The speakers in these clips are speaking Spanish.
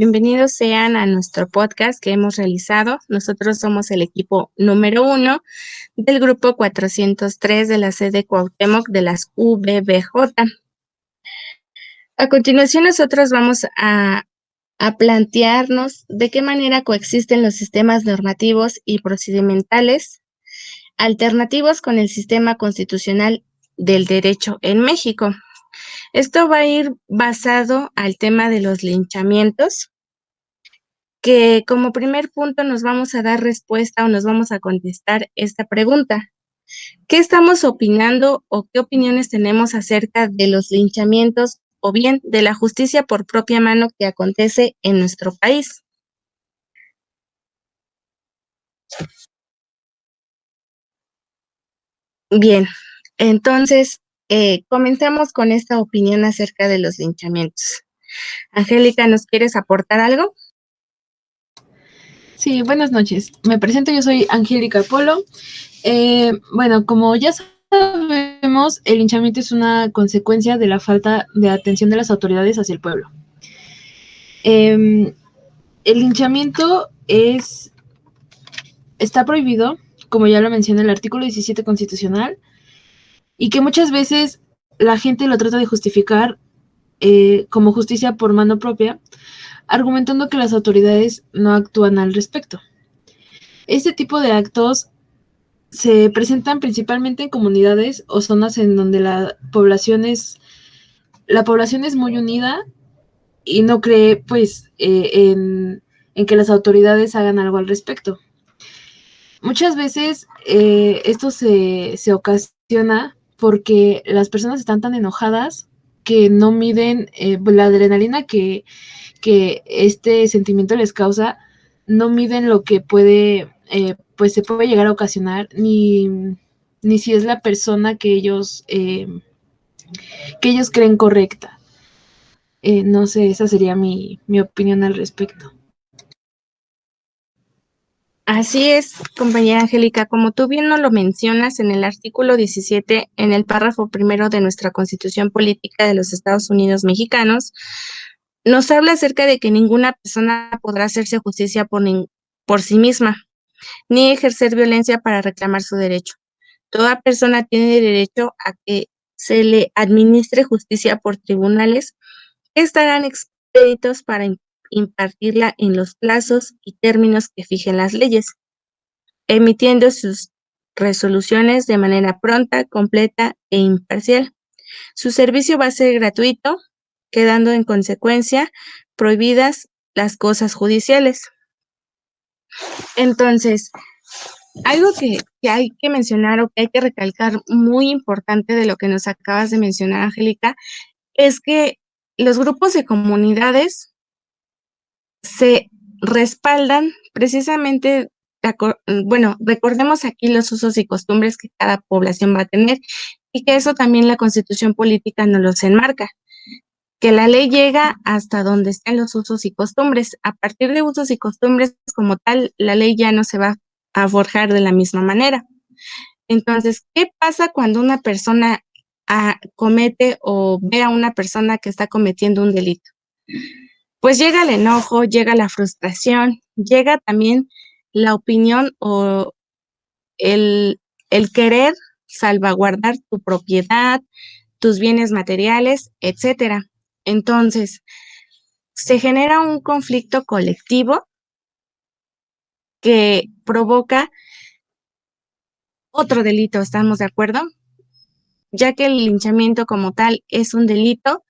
Bienvenidos sean a nuestro podcast que hemos realizado. Nosotros somos el equipo número 1 del grupo 403 de la sede Cuauhtémoc de las UBBJ. A continuación, nosotros vamos a plantearnos de qué manera coexisten los sistemas normativos y procedimentales alternativos con el sistema constitucional del derecho en México. Esto va a ir basado al tema de los linchamientos, que como primer punto nos vamos a dar respuesta o nos vamos a contestar esta pregunta. ¿Qué estamos opinando o qué opiniones tenemos acerca de los linchamientos o bien de la justicia por propia mano que acontece en nuestro país? Bien, entonces comenzamos con esta opinión acerca de los linchamientos. Angélica, ¿nos quieres aportar algo? Sí, buenas noches. Me presento, yo soy Angélica Polo. Bueno, como ya sabemos, el linchamiento es una consecuencia de la falta de atención de las autoridades hacia el pueblo. El linchamiento está prohibido, como ya lo menciona el artículo 17 constitucional, y que muchas veces la gente lo trata de justificar como justicia por mano propia, argumentando que las autoridades no actúan al respecto. Este tipo de actos se presentan principalmente en comunidades o zonas en donde la población es muy unida y no cree pues en que las autoridades hagan algo al respecto. Muchas veces esto se ocasiona porque las personas están tan enojadas que no miden la adrenalina que este sentimiento les causa, no miden lo que pues se puede llegar a ocasionar, ni si es la persona que ellos creen correcta. No sé, esa sería mi opinión al respecto. Así es, compañera Angélica, como tú bien nos lo mencionas en el artículo 17, en el párrafo primero de nuestra Constitución Política de los Estados Unidos Mexicanos, nos habla acerca de que ninguna persona podrá hacerse justicia por sí misma, ni ejercer violencia para reclamar su derecho. Toda persona tiene derecho a que se le administre justicia por tribunales que estarán expeditos para impartirla en los plazos y términos que fijen las leyes, emitiendo sus resoluciones de manera pronta, completa e imparcial. Su servicio va a ser gratuito, quedando en consecuencia prohibidas las cosas judiciales. Entonces, algo que hay que mencionar o que hay que recalcar muy importante de lo que nos acabas de mencionar, Angélica, es que los grupos de comunidades se respaldan precisamente, bueno, recordemos aquí los usos y costumbres que cada población va a tener y que eso también la Constitución política nos los enmarca, que la ley llega hasta donde estén los usos y costumbres. A partir de usos y costumbres como tal, la ley ya no se va a forjar de la misma manera. Entonces, ¿qué pasa cuando una persona comete o ve a una persona que está cometiendo un delito? Pues llega el enojo, llega la frustración, llega también la opinión o el, el querer salvaguardar tu propiedad, tus bienes materiales, etcétera. Entonces, se genera un conflicto colectivo que provoca otro delito, ¿estamos de acuerdo? Ya que el linchamiento como tal es un delito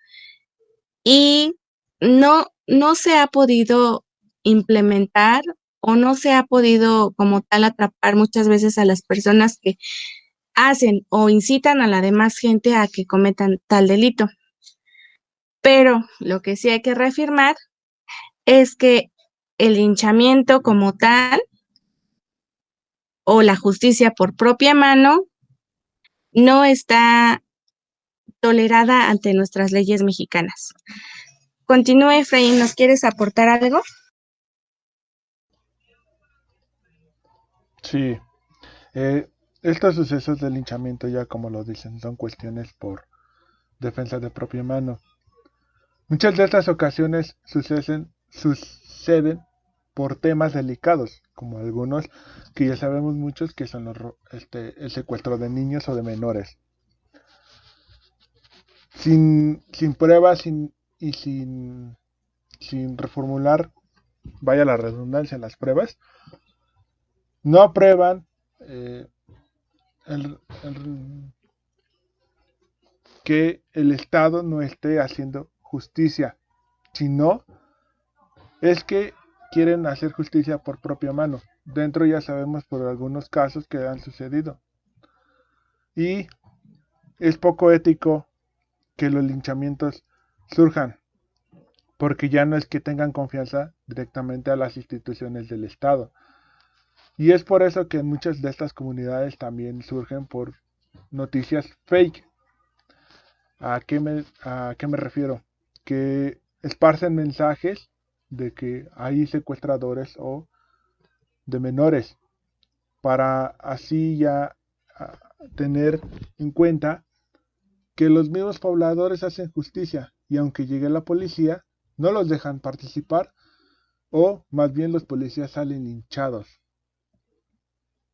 y no se ha podido implementar o no se ha podido como tal atrapar muchas veces a las personas que hacen o incitan a la demás gente a que cometan tal delito. Pero lo que sí hay que reafirmar es que el linchamiento como tal o la justicia por propia mano no está tolerada ante nuestras leyes mexicanas. Continúe, Efraín, ¿nos quieres aportar algo? Sí, eh, estos sucesos de linchamiento, ya como lo dicen, son cuestiones por defensa de propia mano. Muchas de estas ocasiones suceden suceden por temas delicados, como algunos que ya sabemos muchos que son el secuestro de niños o de menores. Sin pruebas y sin reformular, vaya la redundancia, las pruebas, no aprueban que el Estado no esté haciendo justicia, sino es que quieren hacer justicia por propia mano. Dentro ya sabemos por algunos casos que han sucedido. Y es poco ético que los linchamientos surjan, porque ya no es que tengan confianza directamente a las instituciones del Estado. Y es por eso que en muchas de estas comunidades también surgen por noticias fake. ¿A qué me refiero? Que esparcen mensajes de que hay secuestradores o de menores, para así ya tener en cuenta que los mismos pobladores hacen justicia, y aunque llegue la policía, no los dejan participar, o más bien los policías salen linchados.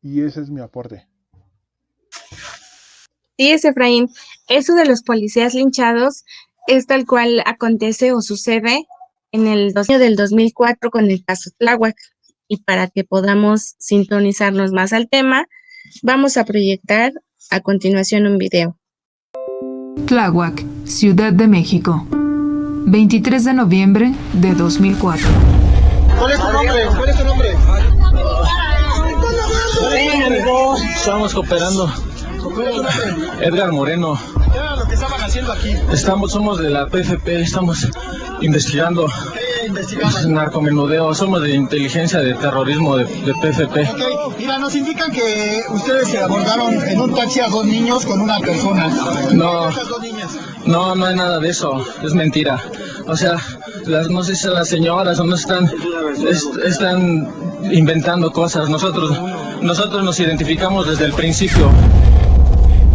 Y ese es mi aporte. Sí, Efraín, eso de los policías linchados es tal cual acontece o sucede en el año del 2004 con el caso Tláhuac. Y para que podamos sintonizarnos más al tema, vamos a proyectar a continuación un video. Tláhuac, Ciudad de México, 23 de noviembre de 2004. ¿Cuál es tu nombre? ¿Cuál es tu nombre? Estamos cooperando. Edgar Moreno. ¿Qué era lo que estaban haciendo aquí? Somos de la PFP, estamos investigando. ¿Qué investigaban? Narcomenudeo, somos de inteligencia de terrorismo de PFP. Ok, mira, nos indican que ustedes se abordaron en un taxi a 2 niños con una persona. No. ¿Esas 2 niñas? No hay nada de eso, es mentira. O sea, no sé si las señoras o no están inventando cosas. Nosotros nos identificamos desde el principio.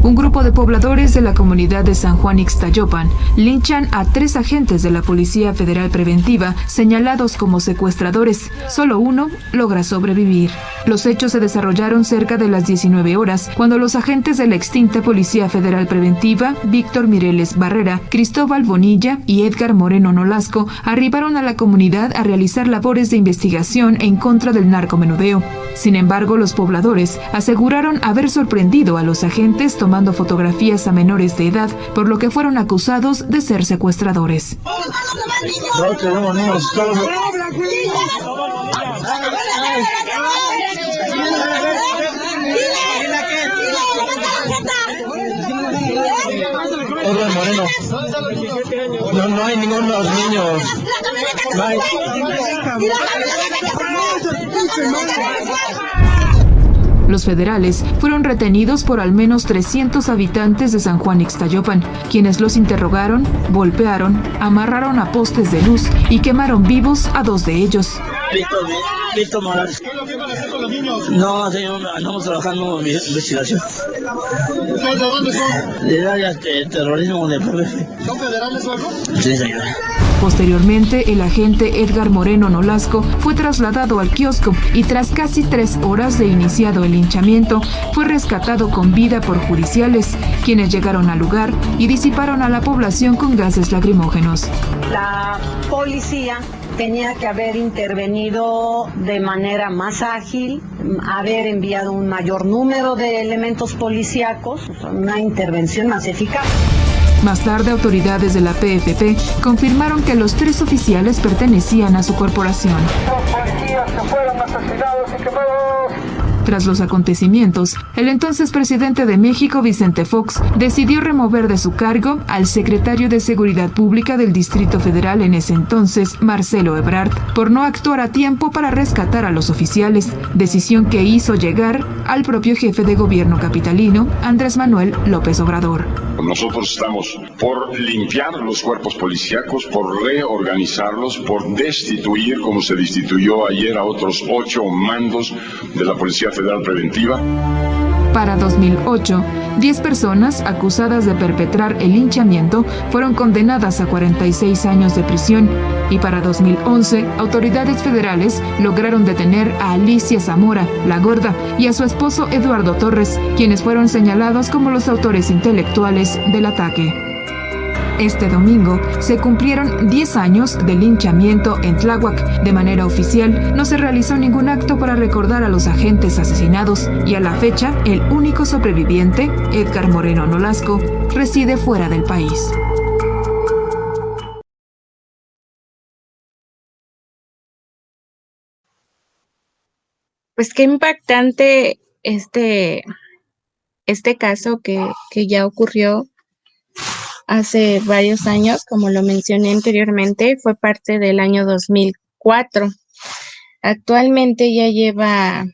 Un grupo de pobladores de la comunidad de San Juan Ixtayopan linchan a 3 agentes de la Policía Federal Preventiva señalados como secuestradores. Solo uno logra sobrevivir. Los hechos se desarrollaron cerca de las 19 horas, cuando los agentes de la extinta Policía Federal Preventiva, Víctor Mireles Barrera, Cristóbal Bonilla y Edgar Moreno Nolasco, arribaron a la comunidad a realizar labores de investigación en contra del narcomenudeo. Sin embargo, los pobladores aseguraron haber sorprendido a los agentes tomando fotografías a menores de edad, por lo que fueron acusados de ser secuestradores. No tenemos niños, Edgar Moreno. No hay ningunos niños. No hay. Los federales fueron retenidos por al menos 300 habitantes de San Juan Ixtayopan, quienes los interrogaron, golpearon, amarraron a postes de luz y quemaron vivos a 2 de ellos. Víctor Morales. ¿Qué es lo que van a hacer con los niños? No, señor, andamos trabajando en investigación. ¿Ustedes de dónde son? De área de terrorismo de PFP. ¿Son federales o algo? Sí, señor. Posteriormente, el agente Edgar Moreno Nolasco fue trasladado al kiosco y tras casi 3 horas de iniciado el linchamiento, fue rescatado con vida por judiciales, quienes llegaron al lugar y disiparon a la población con gases lacrimógenos. La policía tenía que haber intervenido de manera más ágil, haber enviado un mayor número de elementos policíacos, una intervención más eficaz. Más tarde, autoridades de la PFP confirmaron que los 3 oficiales pertenecían a su corporación. Los policías que fueron asesinados y quemados. Tras los acontecimientos, el entonces presidente de México, Vicente Fox, decidió remover de su cargo al secretario de Seguridad Pública del Distrito Federal en ese entonces, Marcelo Ebrard, por no actuar a tiempo para rescatar a los oficiales, decisión que hizo llegar al propio jefe de gobierno capitalino, Andrés Manuel López Obrador. Nosotros estamos por limpiar los cuerpos policíacos, por reorganizarlos, por destituir, como se destituyó ayer a otros 8 mandos de la Policía Federal Preventiva. Para 2008, 10 personas acusadas de perpetrar el linchamiento fueron condenadas a 46 años de prisión, y para 2011, autoridades federales lograron detener a Alicia Zamora, la Gorda, y a su esposo Eduardo Torres, quienes fueron señalados como los autores intelectuales del ataque. Este domingo se cumplieron 10 años de linchamiento en Tláhuac. De manera oficial, no se realizó ningún acto para recordar a los agentes asesinados y a la fecha, el único sobreviviente, Edgar Moreno Nolasco, reside fuera del país. Pues qué impactante este caso que ya ocurrió hace varios años, como lo mencioné anteriormente, fue parte del año 2004. Actualmente ya lleva,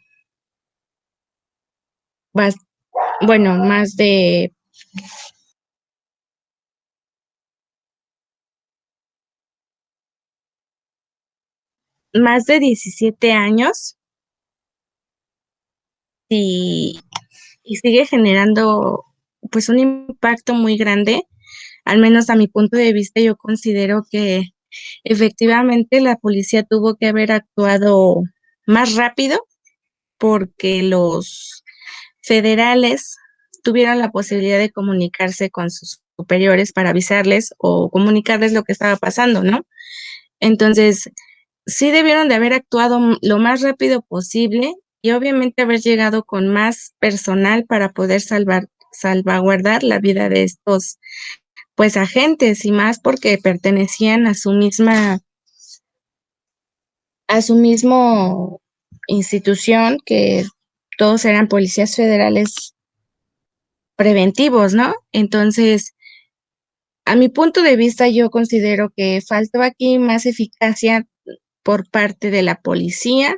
más de más de 17 años y sigue generando pues un impacto muy grande. Al menos a mi punto de vista, yo considero que efectivamente la policía tuvo que haber actuado más rápido porque los federales tuvieron la posibilidad de comunicarse con sus superiores para avisarles o comunicarles lo que estaba pasando, ¿no? Entonces, sí debieron de haber actuado lo más rápido posible y obviamente haber llegado con más personal para poder salvaguardar la vida de estos pues agentes, y más porque pertenecían a su mismo institución, que todos eran policías federales preventivos, ¿no? Entonces, a mi punto de vista, yo considero que faltó aquí más eficacia por parte de la policía,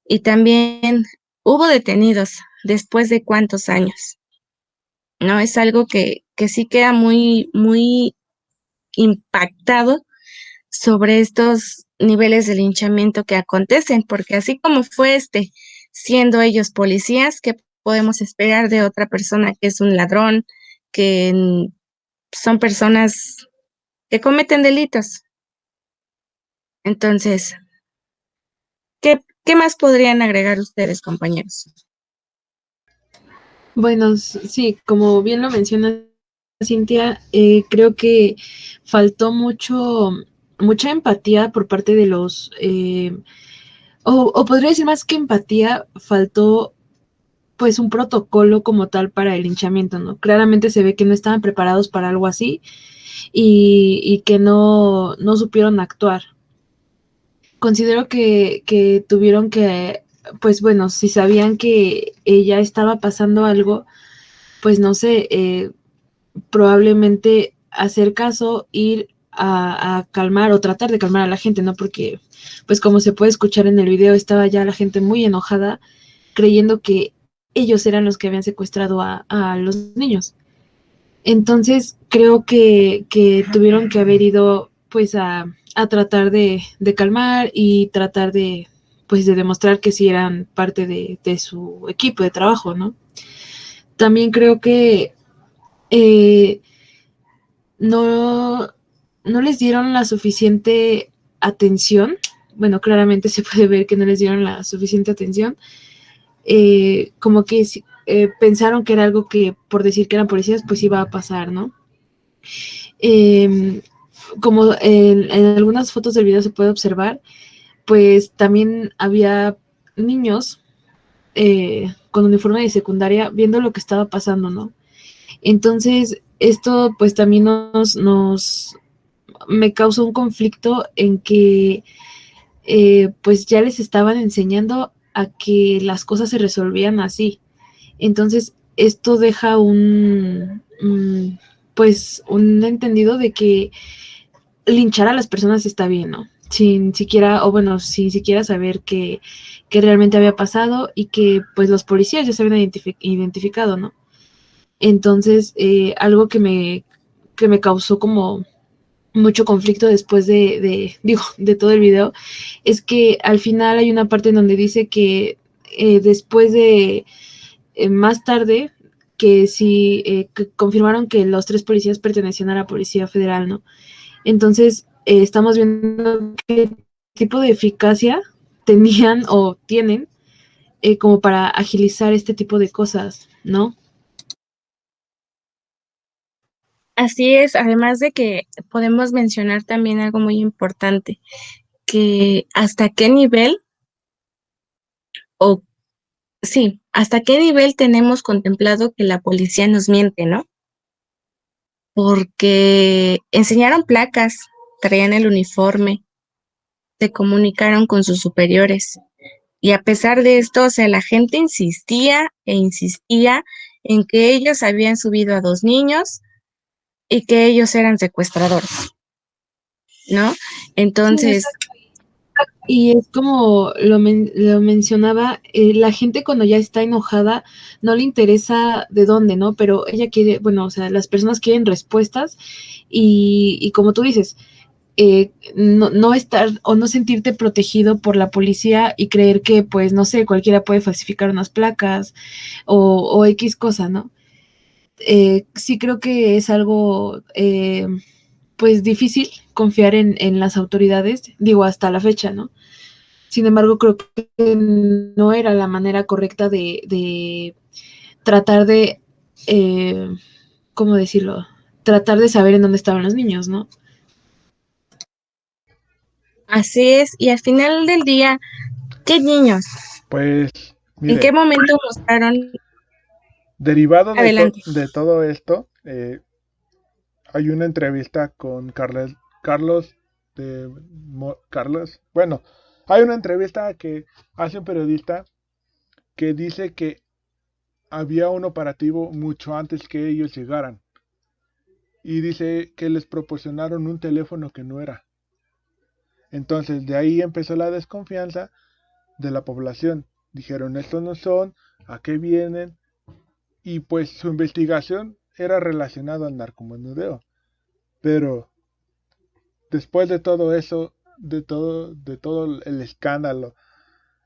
y también hubo detenidos después de cuántos años, ¿no? Es algo que sí queda muy, muy impactado sobre estos niveles de linchamiento que acontecen, porque así como fue siendo ellos policías, ¿qué podemos esperar de otra persona que es un ladrón, que son personas que cometen delitos? Entonces, ¿qué más podrían agregar ustedes, compañeros? Bueno, sí, como bien lo menciona Cintia, creo que faltó mucha empatía por parte de los, o podría decir más que empatía, faltó pues un protocolo como tal para el linchamiento, ¿no? Claramente se ve que no estaban preparados para algo así y que no supieron actuar. Considero que tuvieron que, pues bueno, si sabían que ella estaba pasando algo, pues no sé, probablemente hacer caso, ir a calmar o tratar de calmar a la gente, ¿no? Porque, pues como se puede escuchar en el video, estaba ya la gente muy enojada, creyendo que ellos eran los que habían secuestrado a los niños. Entonces, creo que tuvieron que haber ido, pues, a tratar de calmar y tratar de, pues, de demostrar que sí eran parte de su equipo de trabajo, ¿no? También creo que no les dieron la suficiente atención. Bueno, claramente se puede ver que no les dieron la suficiente atención. Como que pensaron que era algo que, por decir que eran policías, pues iba a pasar, ¿no? Como en algunas fotos del video se puede observar, pues también había niños con uniforme de secundaria viendo lo que estaba pasando, ¿no? Entonces, esto pues también me causó un conflicto en que pues ya les estaban enseñando a que las cosas se resolvían así. Entonces, esto deja pues un entendido de que linchar a las personas está bien, ¿no? Sin siquiera saber qué realmente había pasado y que pues los policías ya se habían identificado, ¿no? Entonces, algo que me causó como mucho conflicto después de todo el video, es que al final hay una parte en donde dice que después de más tarde que sí que confirmaron que los 3 policías pertenecían a la Policía Federal, ¿no? Entonces, estamos viendo qué tipo de eficacia tenían o tienen como para agilizar este tipo de cosas, ¿no? Así es, además de que podemos mencionar también algo muy importante, que hasta qué nivel, o sí, hasta qué nivel tenemos contemplado que la policía nos miente, ¿no? Porque enseñaron placas, traían el uniforme, se comunicaron con sus superiores. Y a pesar de esto, o sea, la gente insistía e insistía en que ellos habían subido a 2 niños y que ellos eran secuestradores, ¿no? Sí, Entonces, exacto. Y es como lo mencionaba, la gente cuando ya está enojada no le interesa de dónde, ¿no? Pero ella quiere, bueno, o sea, las personas quieren respuestas y como tú dices, no estar o no sentirte protegido por la policía y creer que, pues, no sé, cualquiera puede falsificar unas placas o X cosa, ¿no? Sí creo que es algo, pues, difícil confiar en las autoridades, digo, hasta la fecha, ¿no? Sin embargo, creo que no era la manera correcta de tratar de, ¿cómo decirlo? Tratar de saber en dónde estaban los niños, ¿no? así es, y al final del día, ¿qué niños? Pues, ¿En mire, qué momento mostraron derivado adelante? de todo esto, hay una entrevista con Carlos Carlos, bueno, hay una entrevista que hace un periodista que dice que había un operativo mucho antes que ellos llegaran y dice que les proporcionaron un teléfono que no era. Entonces de ahí empezó la desconfianza de la población. Dijeron, estos no son, ¿a qué vienen? Y pues su investigación era relacionada al narcomenudeo. Pero después de todo eso, de todo el escándalo,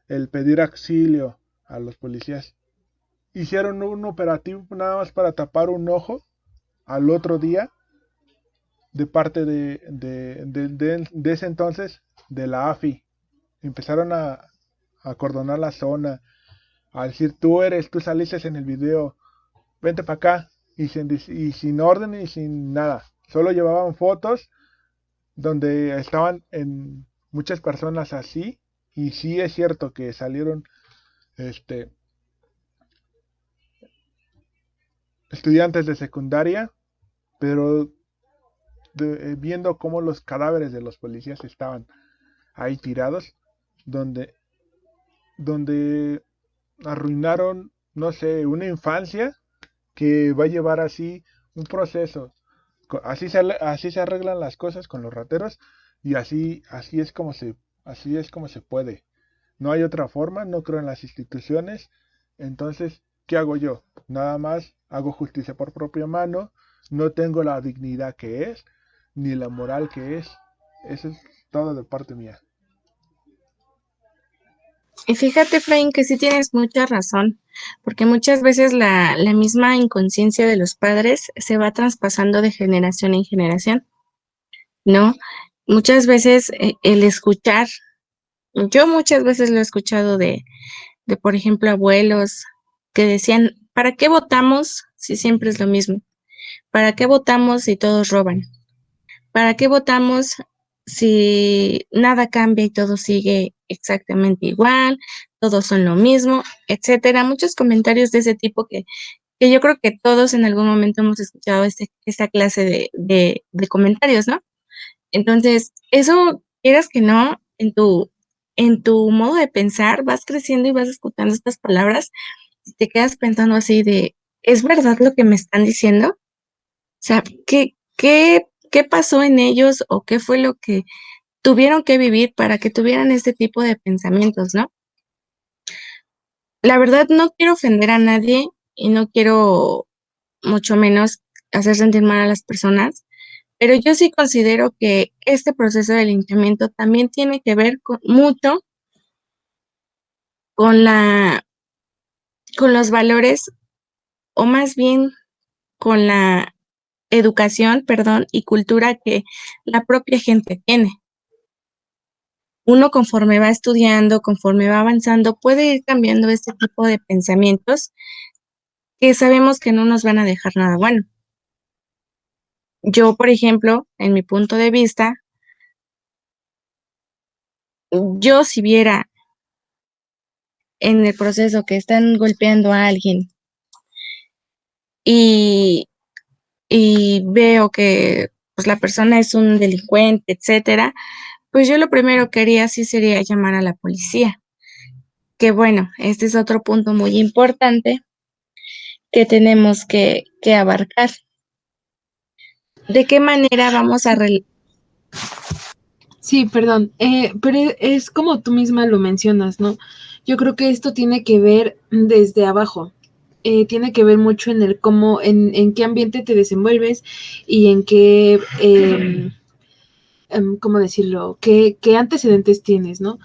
el pedir auxilio a los policías, hicieron un operativo nada más para tapar un ojo al otro día de parte de ese entonces de la AFI. Empezaron a acordonar la zona, a decir, tú saliste en el video, vente para acá, y sin orden y sin nada. Solo llevaban fotos donde estaban en muchas personas así, y sí es cierto que salieron este estudiantes de secundaria, pero viendo cómo los cadáveres de los policías estaban ahí tirados, donde, donde arruinaron, no sé, una infancia que va a llevar así un proceso. Así se arreglan las cosas con los rateros y así es como se puede. No hay otra forma, no creo en las instituciones. Entonces, ¿qué hago yo? Nada más hago justicia por propia mano, no tengo la dignidad que es, ni la moral que es. Eso es todo de parte mía. Y fíjate, Efraín, que sí tienes mucha razón, porque muchas veces la misma inconsciencia de los padres se va traspasando de generación en generación, ¿no? Muchas veces el escuchar, yo muchas veces lo he escuchado de, por ejemplo, abuelos que decían, ¿para qué votamos si siempre es lo mismo? ¿Para qué votamos si todos roban? ¿Para qué votamos si nada cambia y todo sigue exactamente igual? Todos son lo mismo, etcétera. Muchos comentarios de ese tipo que yo creo que todos en algún momento hemos escuchado esta clase de comentarios, ¿no? Entonces, eso, quieras que no, en tu modo de pensar, vas creciendo y vas escuchando estas palabras y te quedas pensando así de, ¿es verdad lo que me están diciendo? O sea, ¿qué pasó en ellos o qué fue lo que tuvieron que vivir para que tuvieran este tipo de pensamientos, ¿no? La verdad no quiero ofender a nadie y no quiero mucho menos hacer sentir mal a las personas, pero yo sí considero que este proceso de linchamiento también tiene que ver mucho con con los valores, o más bien con la educación, perdón, y cultura que la propia gente tiene. Uno conforme va estudiando, conforme va avanzando, puede ir cambiando este tipo de pensamientos que sabemos que no nos van a dejar nada bueno. Yo, por ejemplo, en mi punto de vista, yo si viera en el proceso que están golpeando a alguien y, y veo que pues la persona es un delincuente, etcétera, pues yo lo primero que haría sí sería llamar a la policía. Que bueno, este es otro punto muy importante que tenemos que abarcar. ¿De qué manera vamos a Sí, perdón, pero es como tú misma lo mencionas, ¿no? Yo creo que esto tiene que ver desde abajo. Tiene que ver mucho en el cómo, en qué ambiente te desenvuelves y en qué, ¿cómo decirlo? ¿Qué antecedentes tienes, ¿no?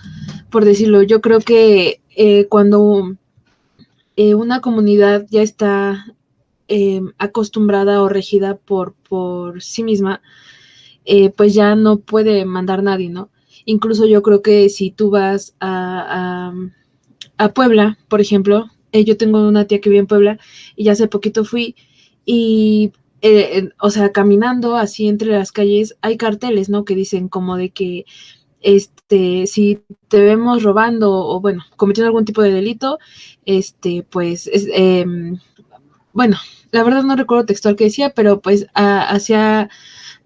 Por decirlo, yo creo que cuando una comunidad ya está acostumbrada o regida por sí misma, pues ya no puede mandar nadie, ¿no? Incluso yo creo que si tú vas a Puebla, por ejemplo, yo tengo una tía que vive en Puebla y ya hace poquito fui y, o sea, caminando así entre las calles hay carteles, ¿no? Que dicen como de que si te vemos robando o bueno, cometiendo algún tipo de delito, pues, bueno, la verdad no recuerdo textual que decía, pero pues hacía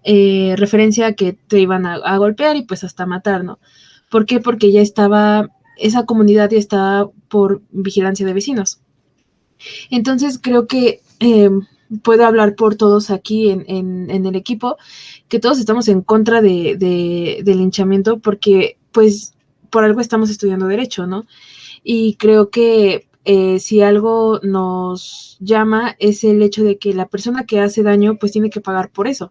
referencia a que te iban a golpear y pues hasta matar, ¿no? ¿Por qué? Porque ya estaba, esa comunidad ya estaba por vigilancia de vecinos. Entonces creo que puedo hablar por todos aquí en el equipo, que todos estamos en contra del linchamiento porque pues por algo estamos estudiando derecho, ¿no? Y creo que si algo nos llama es el hecho de que la persona que hace daño pues tiene que pagar por eso.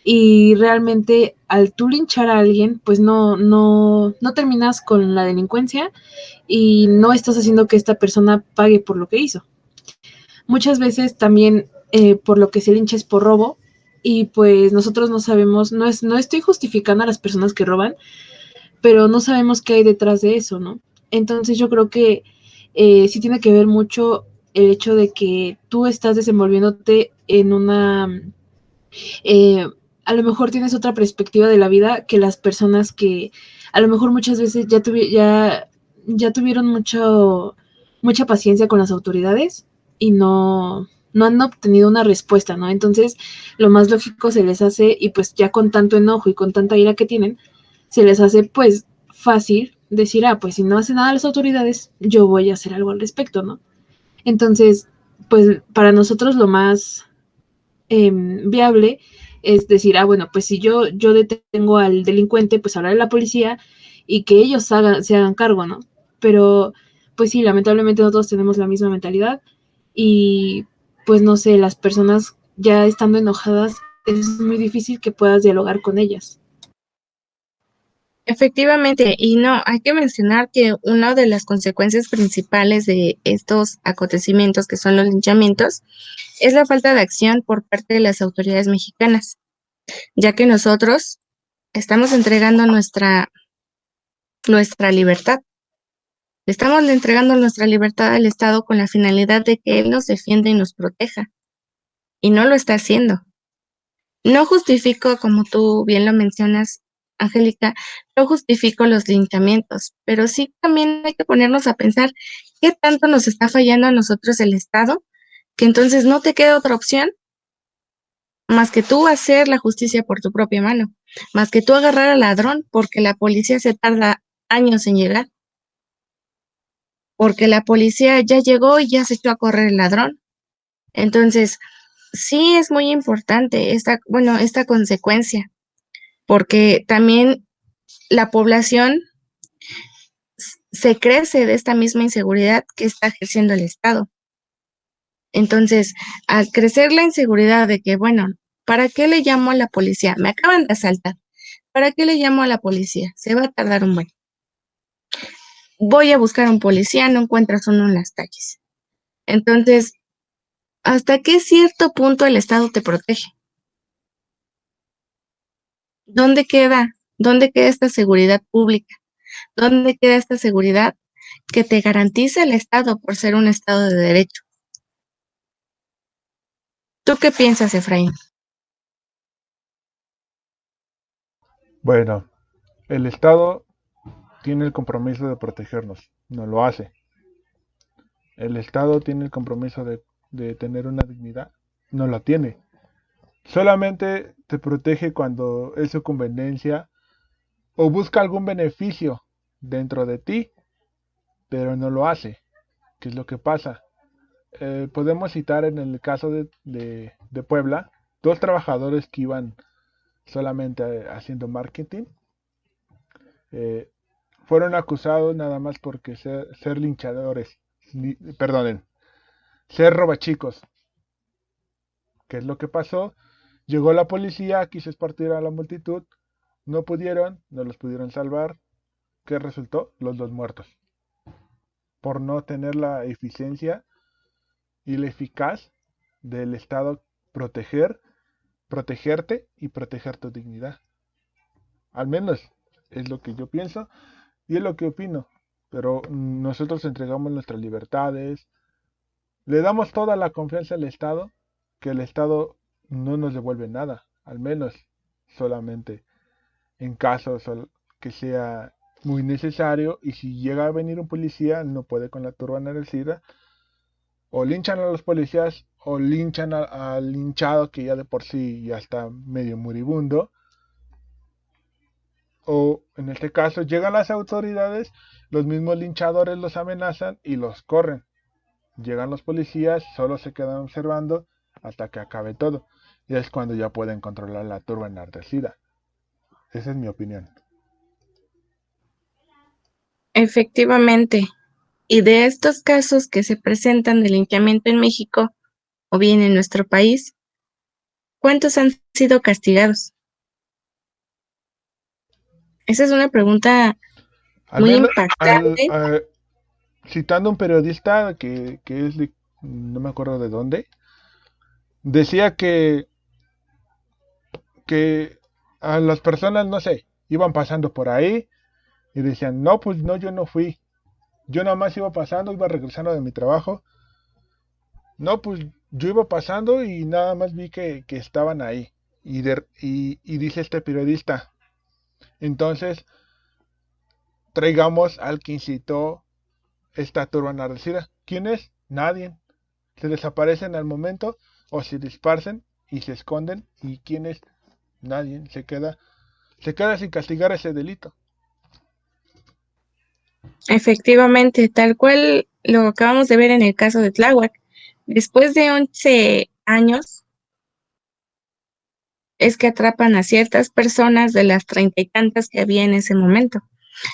Y realmente al tú linchar a alguien, pues no terminas con la delincuencia y no estás haciendo que esta persona pague por lo que hizo. Muchas veces también por lo que se lincha es por robo y pues nosotros no sabemos, no estoy justificando a las personas que roban, pero no sabemos qué hay detrás de eso, ¿no? Entonces yo creo que sí tiene que ver mucho el hecho de que tú estás desenvolviéndote en una eh, a lo mejor tienes otra perspectiva de la vida que las personas que a lo mejor muchas veces ya tuvieron mucha paciencia con las autoridades y no han obtenido una respuesta, ¿no? Entonces, lo más lógico se les hace, y pues ya con tanto enojo y con tanta ira que tienen, se les hace pues fácil decir, pues si no hace nada las autoridades, yo voy a hacer algo al respecto, ¿no? Entonces, pues para nosotros lo más viable es decir, bueno, pues si yo detengo al delincuente, pues hablar a la policía y que ellos se hagan cargo, ¿no? Pero, pues sí, lamentablemente no todos tenemos la misma mentalidad y, pues no sé, las personas ya estando enojadas, es muy difícil que puedas dialogar con ellas. Efectivamente, y no, hay que mencionar que una de las consecuencias principales de estos acontecimientos, que son los linchamientos, es la falta de acción por parte de las autoridades mexicanas, ya que nosotros estamos entregando nuestra libertad. Estamos entregando nuestra libertad al Estado con la finalidad de que Él nos defienda y nos proteja, y no lo está haciendo. No justifico, como tú bien lo mencionas, Angélica, no justifico los linchamientos, pero sí también hay que ponernos a pensar qué tanto nos está fallando a nosotros el Estado, que entonces no te queda otra opción más que tú hacer la justicia por tu propia mano, más que tú agarrar al ladrón, porque la policía se tarda años en llegar, porque la policía ya llegó y ya se echó a correr el ladrón. Entonces, sí es muy importante esta consecuencia, porque también la población se crece de esta misma inseguridad que está ejerciendo el Estado. Entonces, al crecer la inseguridad de que, bueno, ¿para qué le llamo a la policía? Me acaban de asaltar. ¿Para qué le llamo a la policía? Se va a tardar un buen. Voy a buscar a un policía, no encuentras uno en las calles. Entonces, ¿hasta qué cierto punto el Estado te protege? ¿Dónde queda? ¿Dónde queda esta seguridad pública? ¿Dónde queda esta seguridad que te garantiza el Estado por ser un Estado de derecho? ¿Tú qué piensas, Efraín? Bueno, el Estado tiene el compromiso de protegernos, no lo hace. El Estado tiene el compromiso de tener una dignidad, no la tiene. Solamente te protege cuando es su conveniencia o busca algún beneficio dentro de ti, pero no lo hace. ¿Qué es lo que pasa? Podemos citar en el caso de Puebla, dos trabajadores que iban solamente haciendo marketing, eh, fueron acusados nada más porque ser linchadores, perdonen, ser robachicos. ¿Qué es lo que pasó? Llegó la policía, quiso esparcir a la multitud, no pudieron, no los pudieron salvar. ¿Qué resultó? Los dos muertos. Por no tener la eficiencia y la eficaz del Estado protegerte y proteger tu dignidad. Al menos es lo que yo pienso y es lo que opino. Pero nosotros entregamos nuestras libertades, le damos toda la confianza al Estado, que el Estado no nos devuelve nada, al menos solamente en casos que sea muy necesario, y si llega a venir un policía no puede con la turba enardecida, o linchan a los policías o linchan al linchado que ya de por sí ya está medio moribundo, o en este caso llegan las autoridades, los mismos linchadores los amenazan y los corren. Llegan los policías, solo se quedan observando hasta que acabe todo. Y es cuando ya pueden controlar la turba enardecida. Esa es mi opinión. Efectivamente. Y de estos casos que se presentan de linchamiento en México o bien en nuestro país, ¿cuántos han sido castigados? Esa es una pregunta Al muy menos, impactante. citando a un periodista que es de, no me acuerdo de dónde, decía que a las personas, no sé, iban pasando por ahí y decían, no, pues no, yo no fui. Yo nada más iba pasando, iba regresando de mi trabajo. No, pues yo iba pasando y nada más vi que estaban ahí. Y dice este periodista, entonces traigamos al que incitó esta turba enardecida. ¿Quién es? Nadie. Se desaparecen al momento o se dispersan y se esconden. ¿Y quién es? Nadie. Se queda sin castigar ese delito. Efectivamente, tal cual lo acabamos de ver en el caso de Tláhuac. Después de 11 años es que atrapan a ciertas personas de las 30 y tantas que había en ese momento.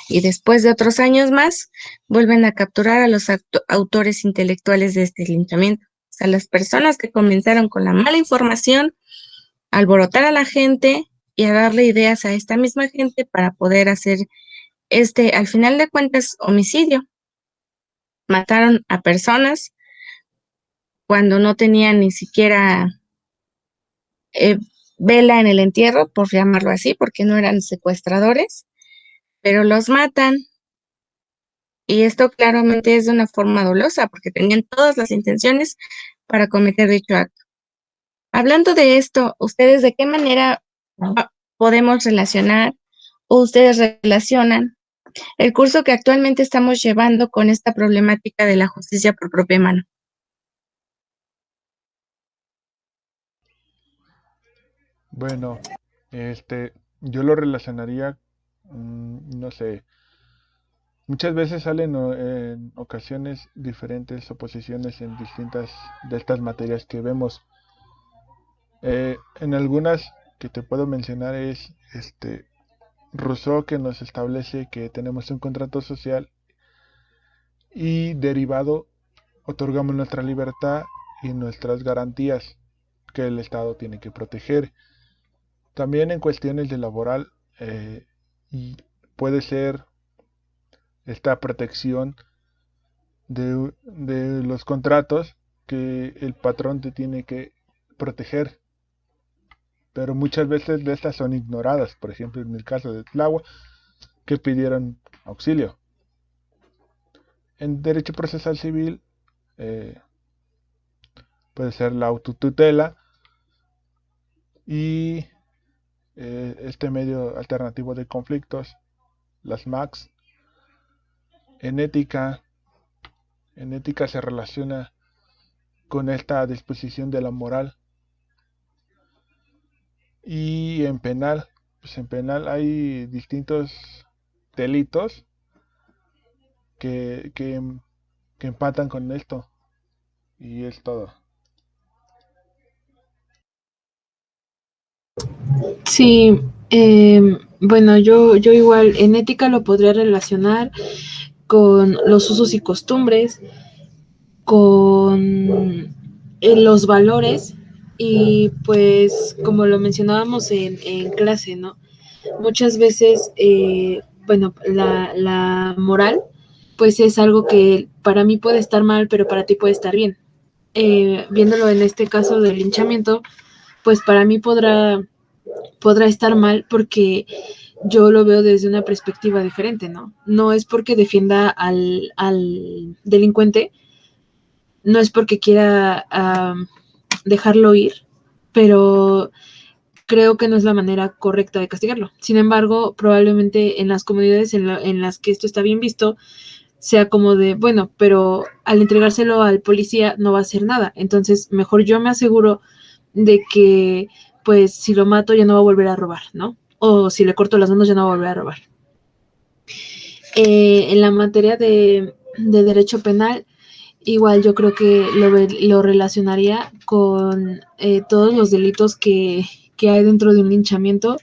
Y después de otros años más, vuelven a capturar a los autores intelectuales de este linchamiento. O sea, las personas que comenzaron con la mala información, a alborotar a la gente y a darle ideas a esta misma gente para poder hacer al final de cuentas, homicidio. Mataron a personas cuando no tenían ni siquiera eh, vela en el entierro, por llamarlo así, porque no eran secuestradores, pero los matan. Y esto claramente es de una forma dolosa, porque tenían todas las intenciones para cometer dicho acto. Hablando de esto, ¿ustedes de qué manera podemos relacionar o ustedes relacionan el curso que actualmente estamos llevando con esta problemática de la justicia por propia mano? Bueno, yo lo relacionaría, no sé, muchas veces salen en ocasiones diferentes oposiciones en distintas de estas materias que vemos. En algunas que te puedo mencionar es Rousseau, que nos establece que tenemos un contrato social y derivado otorgamos nuestra libertad y nuestras garantías que el Estado tiene que proteger. También en cuestiones de laboral, y puede ser esta protección de los contratos que el patrón te tiene que proteger, pero muchas veces de estas son ignoradas. Por ejemplo, en el caso de Tláhuac, que pidieron auxilio. En derecho procesal civil puede ser la autotutela y este medio alternativo de conflictos, las MACs. En ética se relaciona con esta disposición de la moral. Y en penal, pues en penal hay distintos delitos que empatan con esto. Y es todo. Sí, bueno, yo igual en ética lo podría relacionar con los usos y costumbres, con los valores y pues como lo mencionábamos en clase, ¿no? Muchas veces, bueno, la moral pues es algo que para mí puede estar mal, pero para ti puede estar bien. Viéndolo en este caso del linchamiento, pues para mí podrá estar mal porque yo lo veo desde una perspectiva diferente, ¿no? No es porque defienda al delincuente, no es porque quiera dejarlo ir, pero creo que no es la manera correcta de castigarlo. Sin embargo, probablemente en las comunidades en las que esto está bien visto, sea como de, bueno, pero al entregárselo al policía no va a hacer nada. Entonces, mejor yo me aseguro de que, pues, si lo mato ya no va a volver a robar, ¿no? O si le corto las manos ya no va a volver a robar. En la materia de derecho penal, igual yo creo que lo relacionaría con todos los delitos que hay dentro de un linchamiento,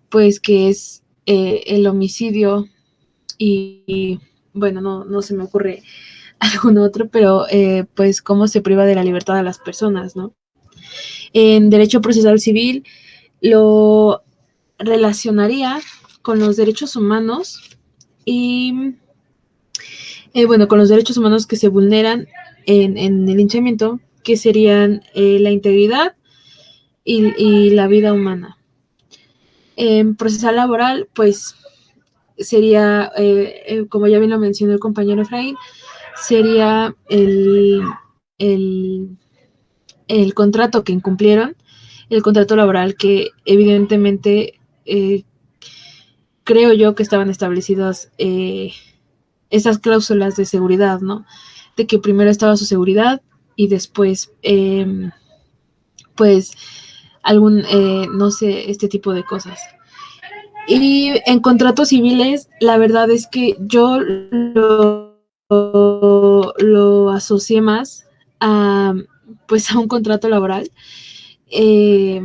pues que es el homicidio y bueno, no se me ocurre algún otro, pero pues cómo se priva de la libertad a las personas, ¿no? En derecho procesal civil lo relacionaría con los derechos humanos y bueno, con los derechos humanos que se vulneran en el linchamiento, que serían la integridad y la vida humana. En procesal laboral, pues sería, como ya bien lo mencionó el compañero Efraín, sería el contrato que incumplieron, el contrato laboral que evidentemente creo yo que estaban establecidas esas cláusulas de seguridad, ¿no? De que primero estaba su seguridad y después, pues, no sé, este tipo de cosas. Y en contratos civiles, la verdad es que yo lo asocié más a, pues, a un contrato laboral. Eh,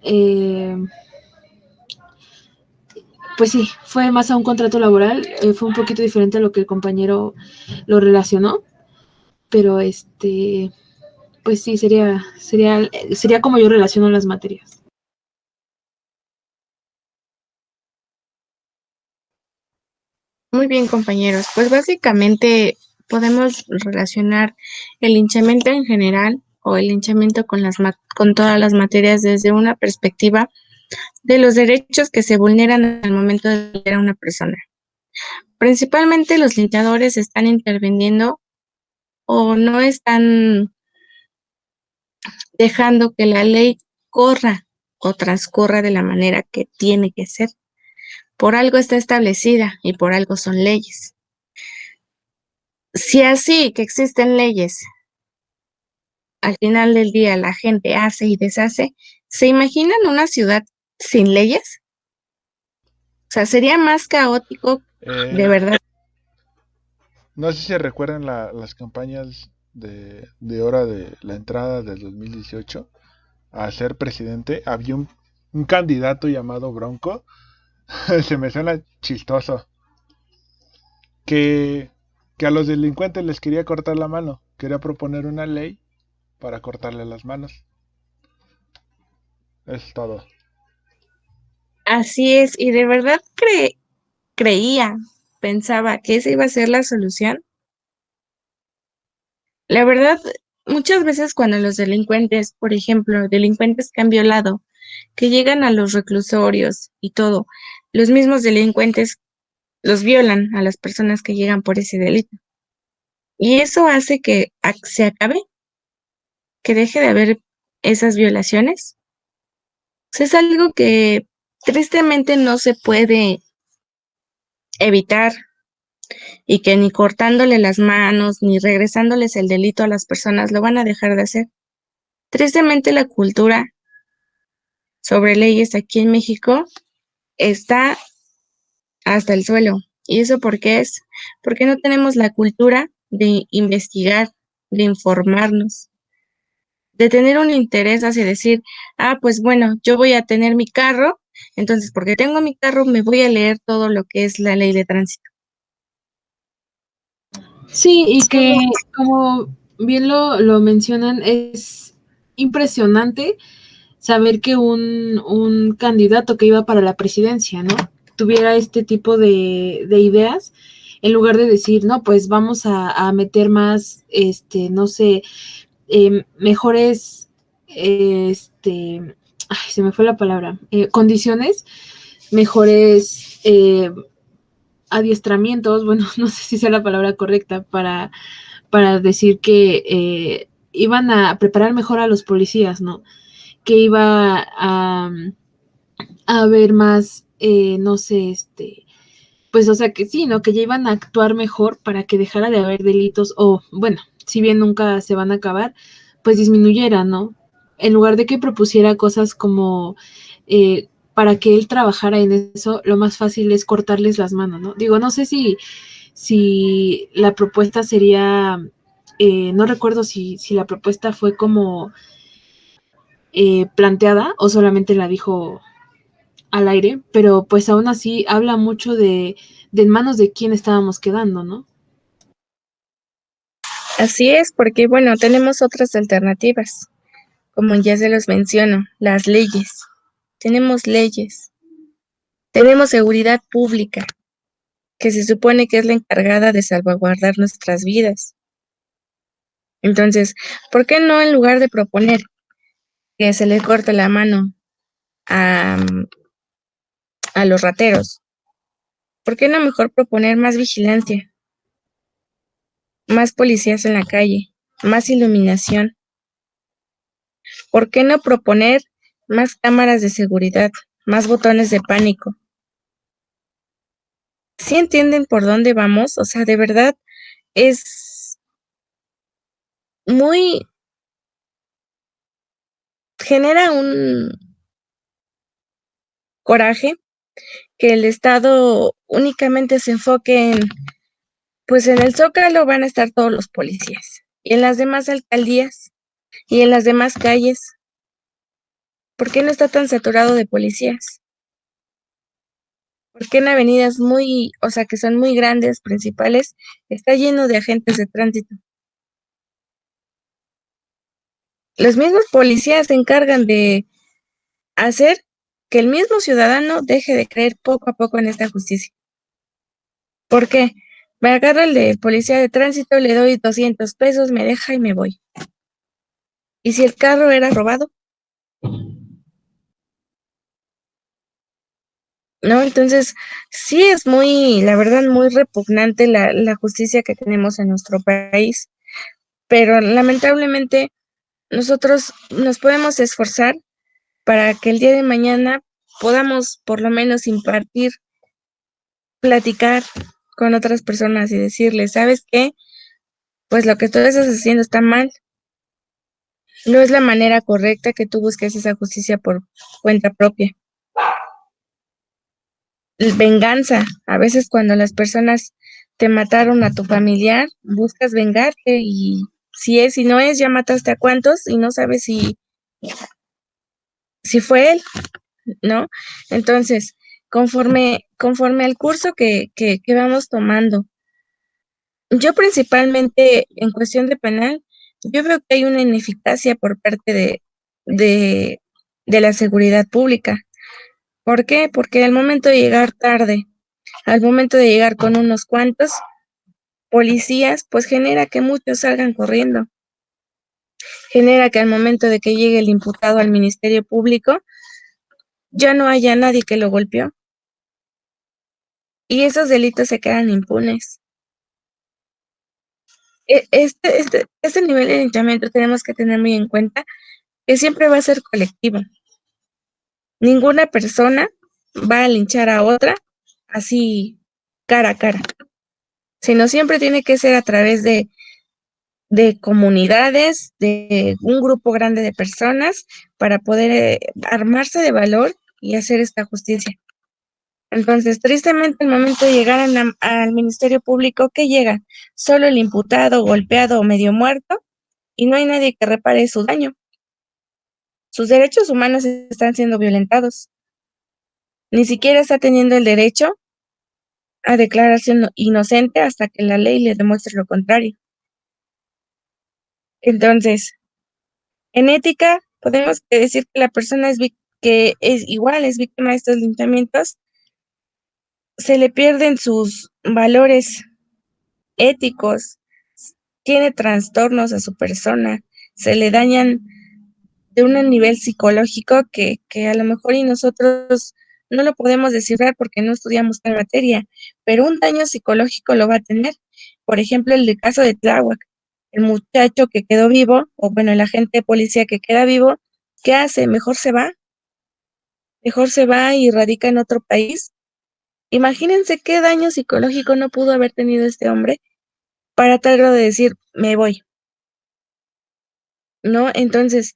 eh, pues sí, fue más a un contrato laboral, fue un poquito diferente a lo que el compañero lo relacionó, pero pues sí, sería como yo relaciono las materias. Muy bien, compañeros. Pues básicamente podemos relacionar el linchamiento en general o el linchamiento con todas las materias desde una perspectiva de los derechos que se vulneran al momento de linchar a una persona. Principalmente los linchadores están interviniendo o no están dejando que la ley corra o transcurra de la manera que tiene que ser. Por algo está establecida y por algo son leyes. Si así que existen leyes, al final del día la gente hace y deshace, ¿se imaginan una ciudad sin leyes? O sea, sería más caótico, de verdad. No sé si recuerdan las campañas de hora de la entrada del 2018 a ser presidente. Había un candidato llamado Bronco. Se me suena chistoso. Que a los delincuentes les quería cortar la mano. Quería proponer una ley para cortarle las manos. Es todo. Así es, y de verdad creía, pensaba que esa iba a ser la solución. La verdad, muchas veces cuando los delincuentes, por ejemplo, delincuentes que han violado, que llegan a los reclusorios y todo, los mismos delincuentes los violan a las personas que llegan por ese delito. Y eso hace que se acabe, que deje de haber esas violaciones. O sea, es algo que tristemente no se puede evitar y que ni cortándole las manos ni regresándoles el delito a las personas lo van a dejar de hacer. Tristemente la cultura sobre leyes aquí en México está hasta el suelo. ¿Y eso por qué es? Porque no tenemos la cultura de investigar, de informarnos, de tener un interés hacia decir, pues bueno, yo voy a tener mi carro, entonces porque tengo mi carro me voy a leer todo lo que es la ley de tránsito. Sí, y que como bien lo mencionan, es impresionante saber que un candidato que iba para la presidencia, ¿no? Tuviera este tipo de ideas, en lugar de decir, no, pues vamos a meter más, no sé, mejores, se me fue la palabra, condiciones, mejores adiestramientos, bueno, no sé si sea la palabra correcta, para decir que iban a preparar mejor a los policías, ¿no? Que iba a haber más, no sé, pues o sea que sí, ¿no? Que ya iban a actuar mejor para que dejara de haber delitos o, bueno, si bien nunca se van a acabar, pues disminuyera, ¿no? En lugar de que propusiera cosas como para que él trabajara en eso, lo más fácil es cortarles las manos, ¿no? Digo, no sé si la propuesta sería, no recuerdo si la propuesta fue como planteada o solamente la dijo al aire, pero pues aún así habla mucho de en manos de quién estábamos quedando, ¿no? Así es, porque bueno, tenemos otras alternativas, como ya se los menciono, las leyes. Tenemos leyes, tenemos seguridad pública, que se supone que es la encargada de salvaguardar nuestras vidas. Entonces, ¿por qué no en lugar de proponer que se le corte la mano a los rateros, por qué no mejor proponer más vigilancia, más policías en la calle, más iluminación? ¿Por qué no proponer más cámaras de seguridad, más botones de pánico? ¿Sí entienden por dónde vamos? O sea, de verdad es muy, genera un coraje que el Estado únicamente se enfoque en, pues en el Zócalo van a estar todos los policías, y en las demás alcaldías, y en las demás calles. ¿Por qué no está tan saturado de policías? ¿Por qué en avenidas muy, o sea, que son muy grandes, principales, está lleno de agentes de tránsito? Los mismos policías se encargan de hacer que el mismo ciudadano deje de creer poco a poco en esta justicia. ¿Por qué? Me agarro el de policía de tránsito, le doy 200 pesos, me deja y me voy. ¿Y si el carro era robado? ¿No? Entonces, sí es muy, la verdad, muy repugnante la justicia que tenemos en nuestro país, pero lamentablemente nosotros nos podemos esforzar para que el día de mañana podamos por lo menos impartir, platicar con otras personas y decirles, ¿sabes qué? Pues lo que tú estás haciendo está mal. No es la manera correcta que tú busques esa justicia por cuenta propia. Venganza. A veces cuando las personas te mataron a tu familiar, buscas vengarte y si es, si no es, ya mataste a cuántos y no sabes si fue él, ¿no? Entonces, conforme al curso que vamos tomando, yo principalmente en cuestión de penal, yo veo que hay una ineficacia por parte de, de la seguridad pública. ¿Por qué? Porque al momento de llegar tarde, al momento de llegar con unos cuantos, policías, pues genera que muchos salgan corriendo, genera que al momento de que llegue el imputado al Ministerio Público, ya no haya nadie que lo golpeó y esos delitos se quedan impunes. Este nivel de linchamiento tenemos que tener muy en cuenta que siempre va a ser colectivo. Ninguna persona va a linchar a otra así cara a cara, sino siempre tiene que ser a través de comunidades, de un grupo grande de personas para poder armarse de valor y hacer esta justicia. Entonces, tristemente, al momento de llegar al Ministerio Público, ¿qué llega? Solo el imputado, golpeado o medio muerto, y no hay nadie que repare su daño. Sus derechos humanos están siendo violentados. Ni siquiera está teniendo el derecho a declararse inocente hasta que la ley le demuestre lo contrario. Entonces, en ética, podemos decir que la persona que es igual, es víctima de estos linchamientos, se le pierden sus valores éticos, tiene trastornos a su persona, se le dañan de un nivel psicológico que a lo mejor y nosotros no lo podemos descifrar porque no estudiamos tal materia, pero un daño psicológico lo va a tener. Por ejemplo, el caso de Tláhuac, el muchacho que quedó vivo, o bueno, el agente de policía que queda vivo, ¿qué hace? Mejor se va y radica en otro país. Imagínense qué daño psicológico no pudo haber tenido este hombre para tal grado de decir, me voy, ¿no? Entonces,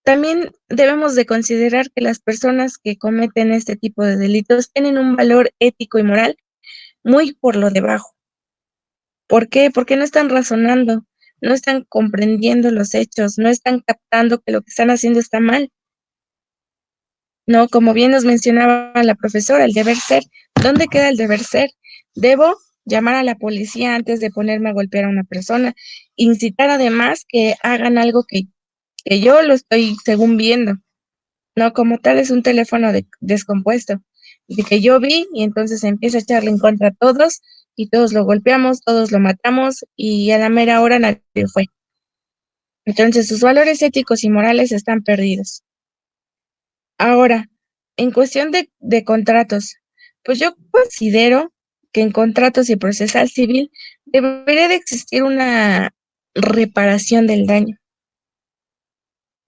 también debemos de considerar que las personas que cometen este tipo de delitos tienen un valor ético y moral muy por lo debajo. ¿Por qué? Porque no están razonando, no están comprendiendo los hechos, no están captando que lo que están haciendo está mal. No, como bien nos mencionaba la profesora, el deber ser. ¿Dónde queda el deber ser? Debo llamar a la policía antes de ponerme a golpear a una persona, incitar además que hagan algo que yo lo estoy según viendo. No, como tal es un teléfono descompuesto, de que yo vi y entonces empieza a echarle en contra a todos y todos lo golpeamos, todos lo matamos y a la mera hora nadie fue. Entonces sus valores éticos y morales están perdidos. Ahora, en cuestión de contratos, pues yo considero que en contratos y procesal civil debería de existir una reparación del daño,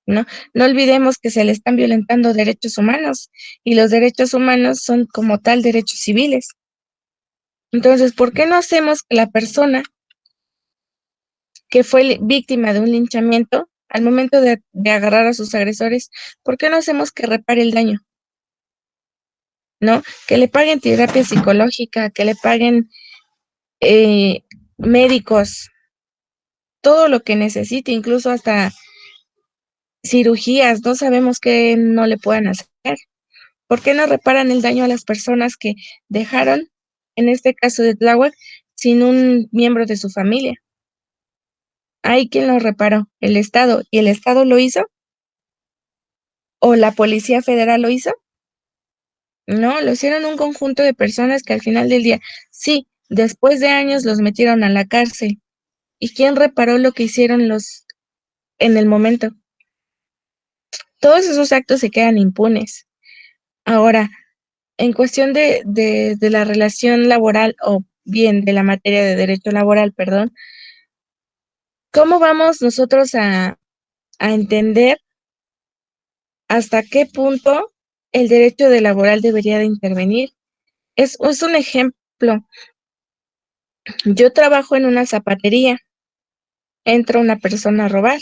¿no? No olvidemos que se le están violentando derechos humanos y los derechos humanos son como tal derechos civiles. Entonces, ¿por qué no hacemos que la persona que fue víctima de un linchamiento, al momento de agarrar a sus agresores, ¿por qué no hacemos que repare el daño? ¿No? Que le paguen terapia psicológica, que le paguen médicos, todo lo que necesite, incluso hasta cirugías, no sabemos qué no le puedan hacer. ¿Por qué no reparan el daño a las personas que dejaron, en este caso de Tláhuac, sin un miembro de su familia? ¿Hay quien lo reparó? ¿El Estado? ¿Y el Estado lo hizo? ¿O la Policía Federal lo hizo? No, lo hicieron un conjunto de personas que al final del día, sí, después de años los metieron a la cárcel. ¿Y quién reparó lo que hicieron los en el momento? Todos esos actos se quedan impunes. Ahora, en cuestión de la relación laboral, o bien de la materia de derecho laboral, perdón, ¿cómo vamos nosotros a entender hasta qué punto el derecho de laboral debería de intervenir? Es un ejemplo. Yo trabajo en una zapatería, entra una persona a robar.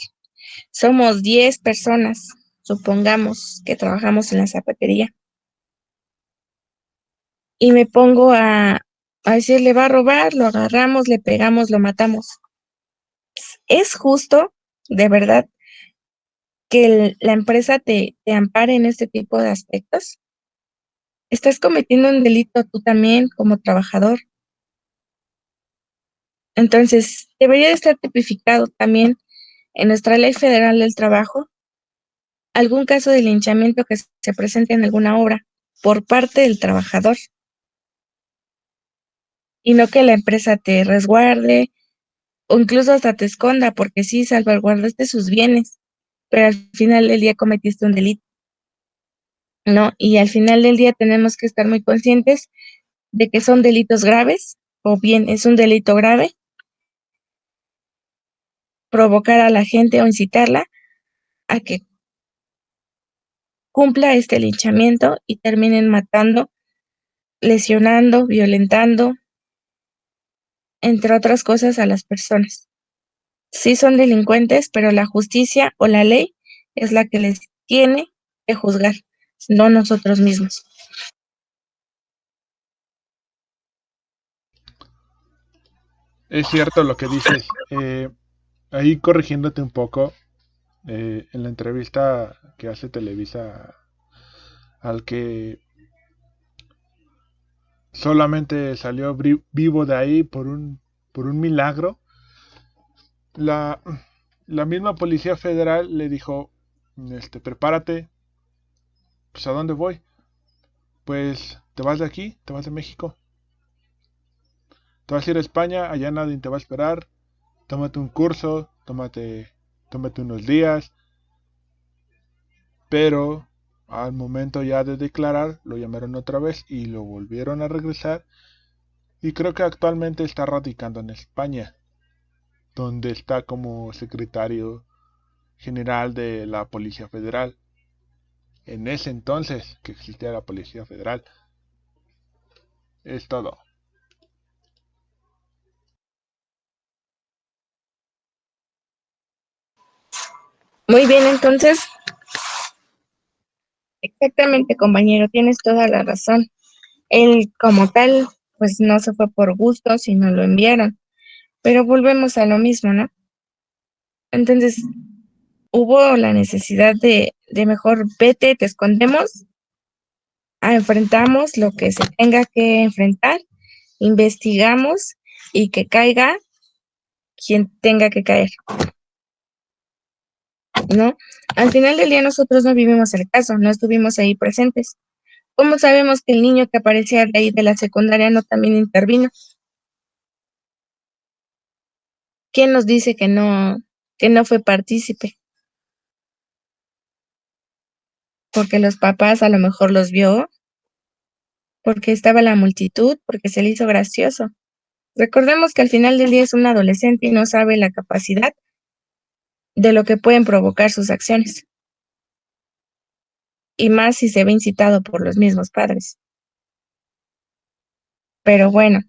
Somos 10 personas, supongamos que trabajamos en la zapatería. Y me pongo a decirle, va a robar, lo agarramos, le pegamos, lo matamos. ¿Es justo, de verdad, que la empresa te ampare en este tipo de aspectos? Estás cometiendo un delito tú también como trabajador. Entonces, debería de estar tipificado también en nuestra Ley Federal del Trabajo algún caso de linchamiento que se presente en alguna obra por parte del trabajador. y no que la empresa te resguarde o incluso hasta te esconda, porque sí salvaguardaste sus bienes, pero al final del día cometiste un delito, ¿no? Y al final del día tenemos que estar muy conscientes de que son delitos graves, o bien es un delito grave provocar a la gente o incitarla a que cumpla este linchamiento y terminen matando, lesionando, violentando, entre otras cosas, a las personas. Sí son delincuentes, pero la justicia o la ley es la que les tiene que juzgar, no nosotros mismos. Es cierto lo que dices. Ahí corrigiéndote un poco, en la entrevista que hace Televisa al que solamente salió vivo de ahí por un milagro, la, la misma Policía Federal le dijo, prepárate, pues ¿a dónde voy? Pues te vas de aquí, te vas de México. Te vas a ir a España, allá nadie te va a esperar. Tómate un curso, tómate unos días. Pero al momento ya de declarar, lo llamaron otra vez y lo volvieron a regresar. Y creo que actualmente está radicando en España, donde está como secretario general de la Policía Federal. En ese entonces que existía la Policía Federal. Es todo. Muy bien, entonces, exactamente, compañero, tienes toda la razón. Él como tal, pues no se fue por gusto, sino lo enviaron. Pero volvemos a lo mismo, ¿no? Entonces, hubo la necesidad de mejor vete, te escondemos, enfrentamos lo que se tenga que enfrentar, investigamos y que caiga quien tenga que caer, ¿no? Al final del día nosotros no vivimos el caso, no estuvimos ahí presentes. ¿Cómo sabemos que el niño que aparecía de ahí de la secundaria no también intervino? ¿Quién nos dice que no fue partícipe? Porque los papás a lo mejor los vio, porque estaba la multitud, porque se le hizo gracioso. Recordemos que al final del día es un adolescente y no sabe la capacidad de lo que pueden provocar sus acciones. Y más si se ve incitado por los mismos padres. Pero bueno,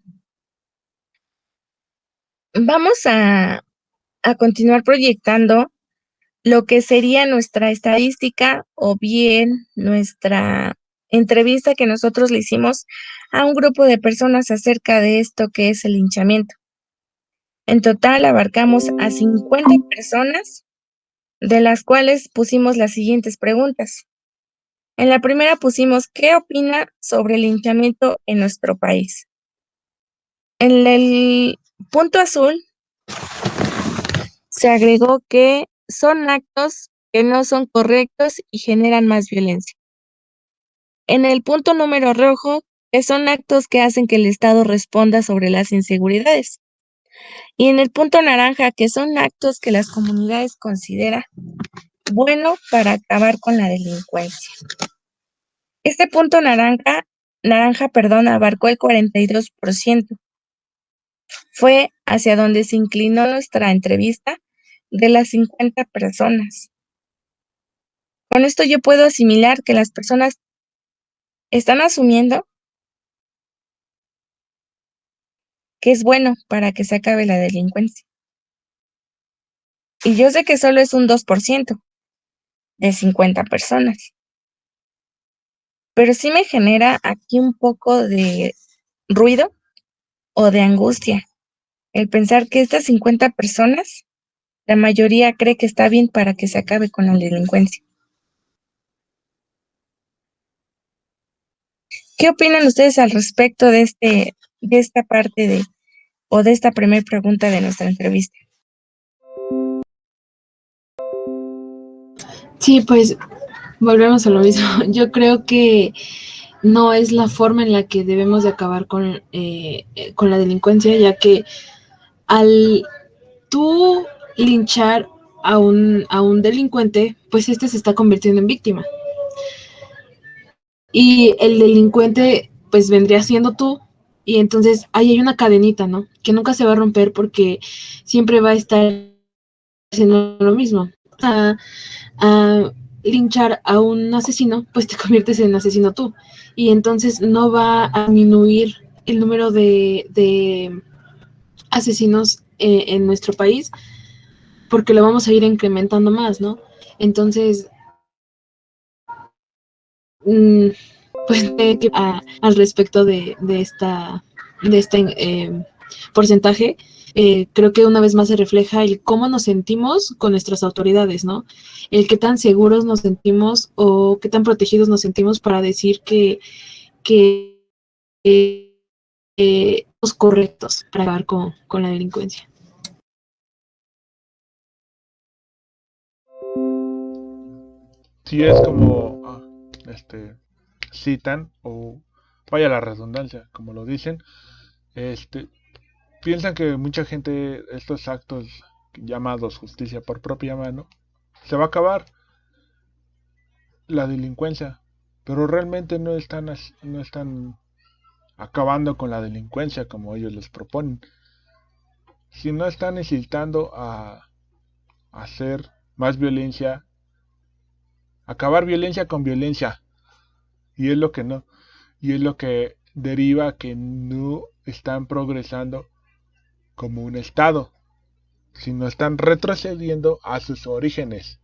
vamos a continuar proyectando lo que sería nuestra estadística o bien nuestra entrevista que nosotros le hicimos a un grupo de personas acerca de esto que es el linchamiento. En total abarcamos a 50 personas, de las cuales pusimos las siguientes preguntas. En la primera pusimos, ¿qué opina sobre el linchamiento en nuestro país? En el punto azul se agregó que son actos que no son correctos y generan más violencia. En el punto número rojo, que son actos que hacen que el Estado responda sobre las inseguridades. Y en el punto naranja, que son actos que las comunidades consideran bueno para acabar con la delincuencia. Este punto naranja, abarcó el 42%. Fue hacia donde se inclinó nuestra entrevista de las 50 personas. Con esto yo puedo asimilar que las personas están asumiendo que es bueno para que se acabe la delincuencia. Y yo sé que solo es un 2% de 50 personas. Pero sí me genera aquí un poco de ruido o de angustia el pensar que estas 50 personas, la mayoría cree que está bien para que se acabe con la delincuencia. ¿Qué opinan ustedes al respecto de esta parte o de esta primera pregunta de nuestra entrevista? Sí, pues volvemos a lo mismo. Yo creo que no es la forma en la que debemos de acabar con la delincuencia, ya que al tú linchar a un delincuente, pues este se está convirtiendo en víctima. Y el delincuente, pues vendría siendo tú, y entonces ahí hay una cadenita, ¿no? Que nunca se va a romper porque siempre va a estar haciendo lo mismo. A linchar a un asesino, pues te conviertes en asesino tú. Y entonces no va a disminuir el número de asesinos en nuestro país, porque lo vamos a ir incrementando más, ¿no? Entonces, pues al respecto de este porcentaje, creo que una vez más se refleja el cómo nos sentimos con nuestras autoridades, ¿no? El qué tan seguros nos sentimos o qué tan protegidos nos sentimos para decir que somos correctos para acabar con la delincuencia. Sí, es como citan, o vaya la redundancia, como lo dicen, piensan que mucha gente estos actos llamados justicia por propia mano se va a acabar la delincuencia, pero realmente no están acabando con la delincuencia como ellos les proponen, sino están incitando a hacer más violencia, acabar violencia con violencia, y es lo que no, y es lo que deriva a que no están progresando como un estado, sino están retrocediendo a sus orígenes,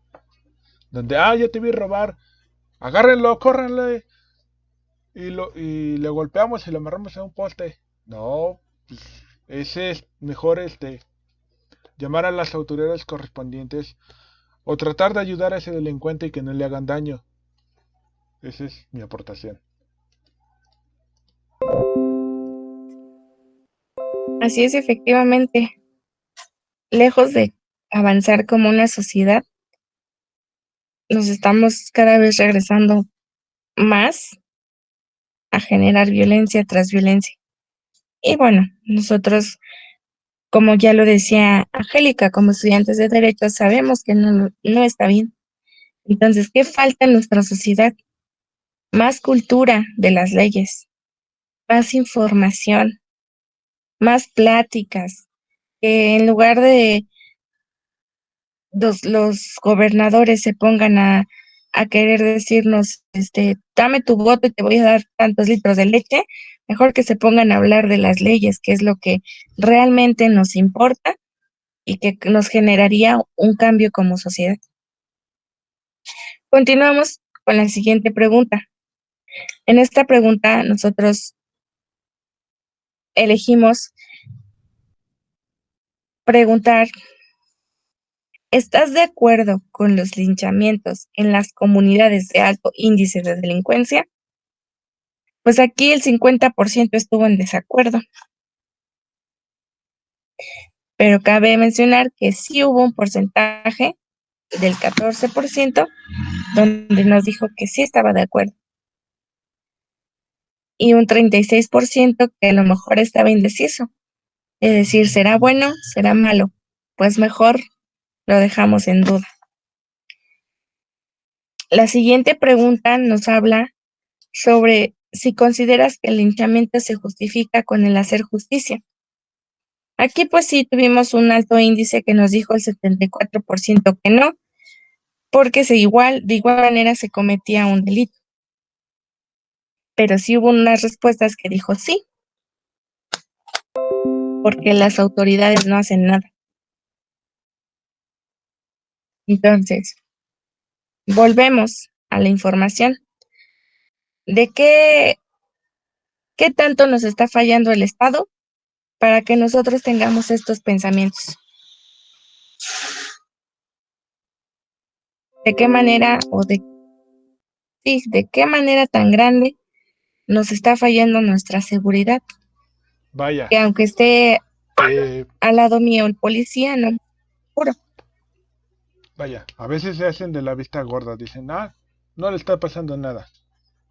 donde ya te vi robar, agárrenlo, córranle, y le golpeamos y lo amarramos a un poste. No, pues, ese es mejor llamar a las autoridades correspondientes o tratar de ayudar a ese delincuente y que no le hagan daño. Esa es mi aportación. Así es, efectivamente. Lejos de avanzar como una sociedad, nos estamos cada vez regresando más a generar violencia tras violencia. Y bueno, nosotros, como ya lo decía Angélica, como estudiantes de Derecho, sabemos que no está bien. Entonces, ¿qué falta en nuestra sociedad? Más cultura de las leyes, más información, más pláticas, que en lugar de los gobernadores se pongan a querer decirnos, dame tu voto y te voy a dar tantos litros de leche, mejor que se pongan a hablar de las leyes, que es lo que realmente nos importa y que nos generaría un cambio como sociedad. Continuamos con la siguiente pregunta. En esta pregunta nosotros elegimos preguntar: ¿estás de acuerdo con los linchamientos en las comunidades de alto índice de delincuencia? Pues aquí el 50% estuvo en desacuerdo. Pero cabe mencionar que sí hubo un porcentaje del 14% donde nos dijo que sí estaba de acuerdo. Y un 36% que a lo mejor estaba indeciso. Es decir, ¿será bueno? ¿Será malo? Pues mejor lo dejamos en duda. La siguiente pregunta nos habla sobre si consideras que el linchamiento se justifica con el hacer justicia. Aquí pues sí tuvimos un alto índice que nos dijo el 74% que no, porque de igual manera se cometía un delito. Pero sí hubo unas respuestas que dijo sí, porque las autoridades no hacen nada. Entonces, volvemos a la información de qué tanto nos está fallando el Estado para que nosotros tengamos estos pensamientos. ¿De qué manera de qué manera tan grande nos está fallando nuestra seguridad? Vaya. Que aunque esté al lado mío el policía, no juro. Vaya, a veces se hacen de la vista gorda, dicen, no le está pasando nada.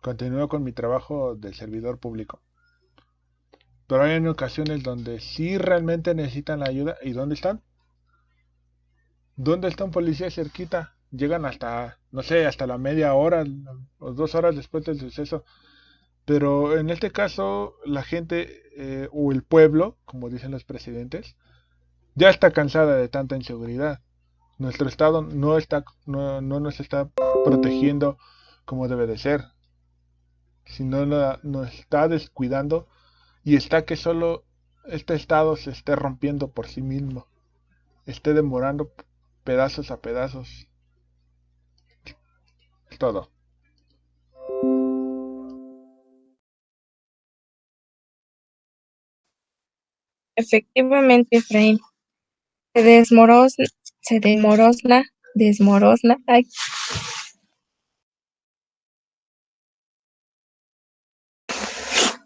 continúo con mi trabajo de servidor público. Pero hay ocasiones donde sí realmente necesitan la ayuda. ¿Y dónde están? ¿Dónde está un policía cerquita? Llegan hasta, no sé, hasta la media hora o 2 horas después del suceso. Pero en este caso, la gente o el pueblo, como dicen los presidentes, ya está cansada de tanta inseguridad. Nuestro Estado no nos está protegiendo como debe de ser, sino nos está descuidando y está que solo este Estado se esté rompiendo por sí mismo, esté demorando pedazos a pedazos. Todo. Efectivamente, Efraín, se desmorona, se desmorona, ay,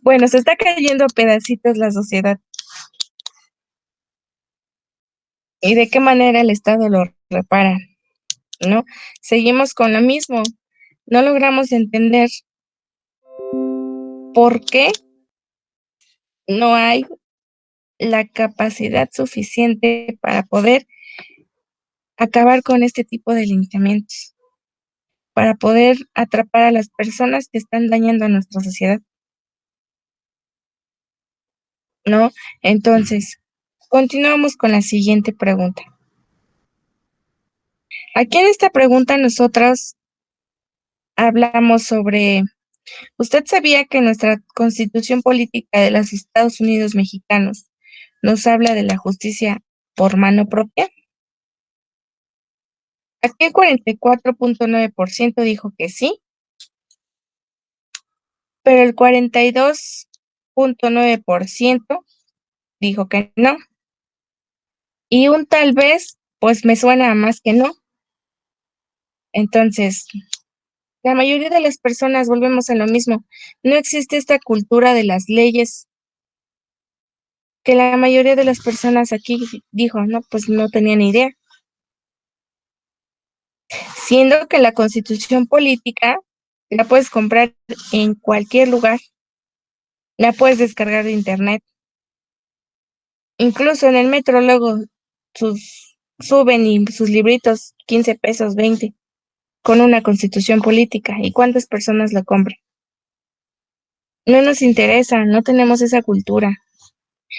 bueno, se está cayendo a pedacitos la sociedad. ¿Y de qué manera el Estado lo repara? ¿No? Seguimos con lo mismo. No logramos entender por qué no hay la capacidad suficiente para poder acabar con este tipo de linchamientos, para poder atrapar a las personas que están dañando a nuestra sociedad, ¿no? Entonces, continuamos con la siguiente pregunta. Aquí en esta pregunta nosotros hablamos sobre, ¿usted sabía que nuestra Constitución Política de los Estados Unidos Mexicanos nos habla de la justicia por mano propia? Aquí el 44.9% dijo que sí, pero el 42.9% dijo que no. Y un tal vez, pues me suena a más que no. Entonces, la mayoría de las personas volvemos a lo mismo. No existe esta cultura de las leyes que la mayoría de las personas aquí dijo, no, pues no tenían idea. Siendo que la Constitución política la puedes comprar en cualquier lugar, la puedes descargar de internet. Incluso en el metro luego suben y sus libritos 15 pesos, 20, con una Constitución política. ¿Y cuántas personas lo compran? No nos interesa, no tenemos esa cultura.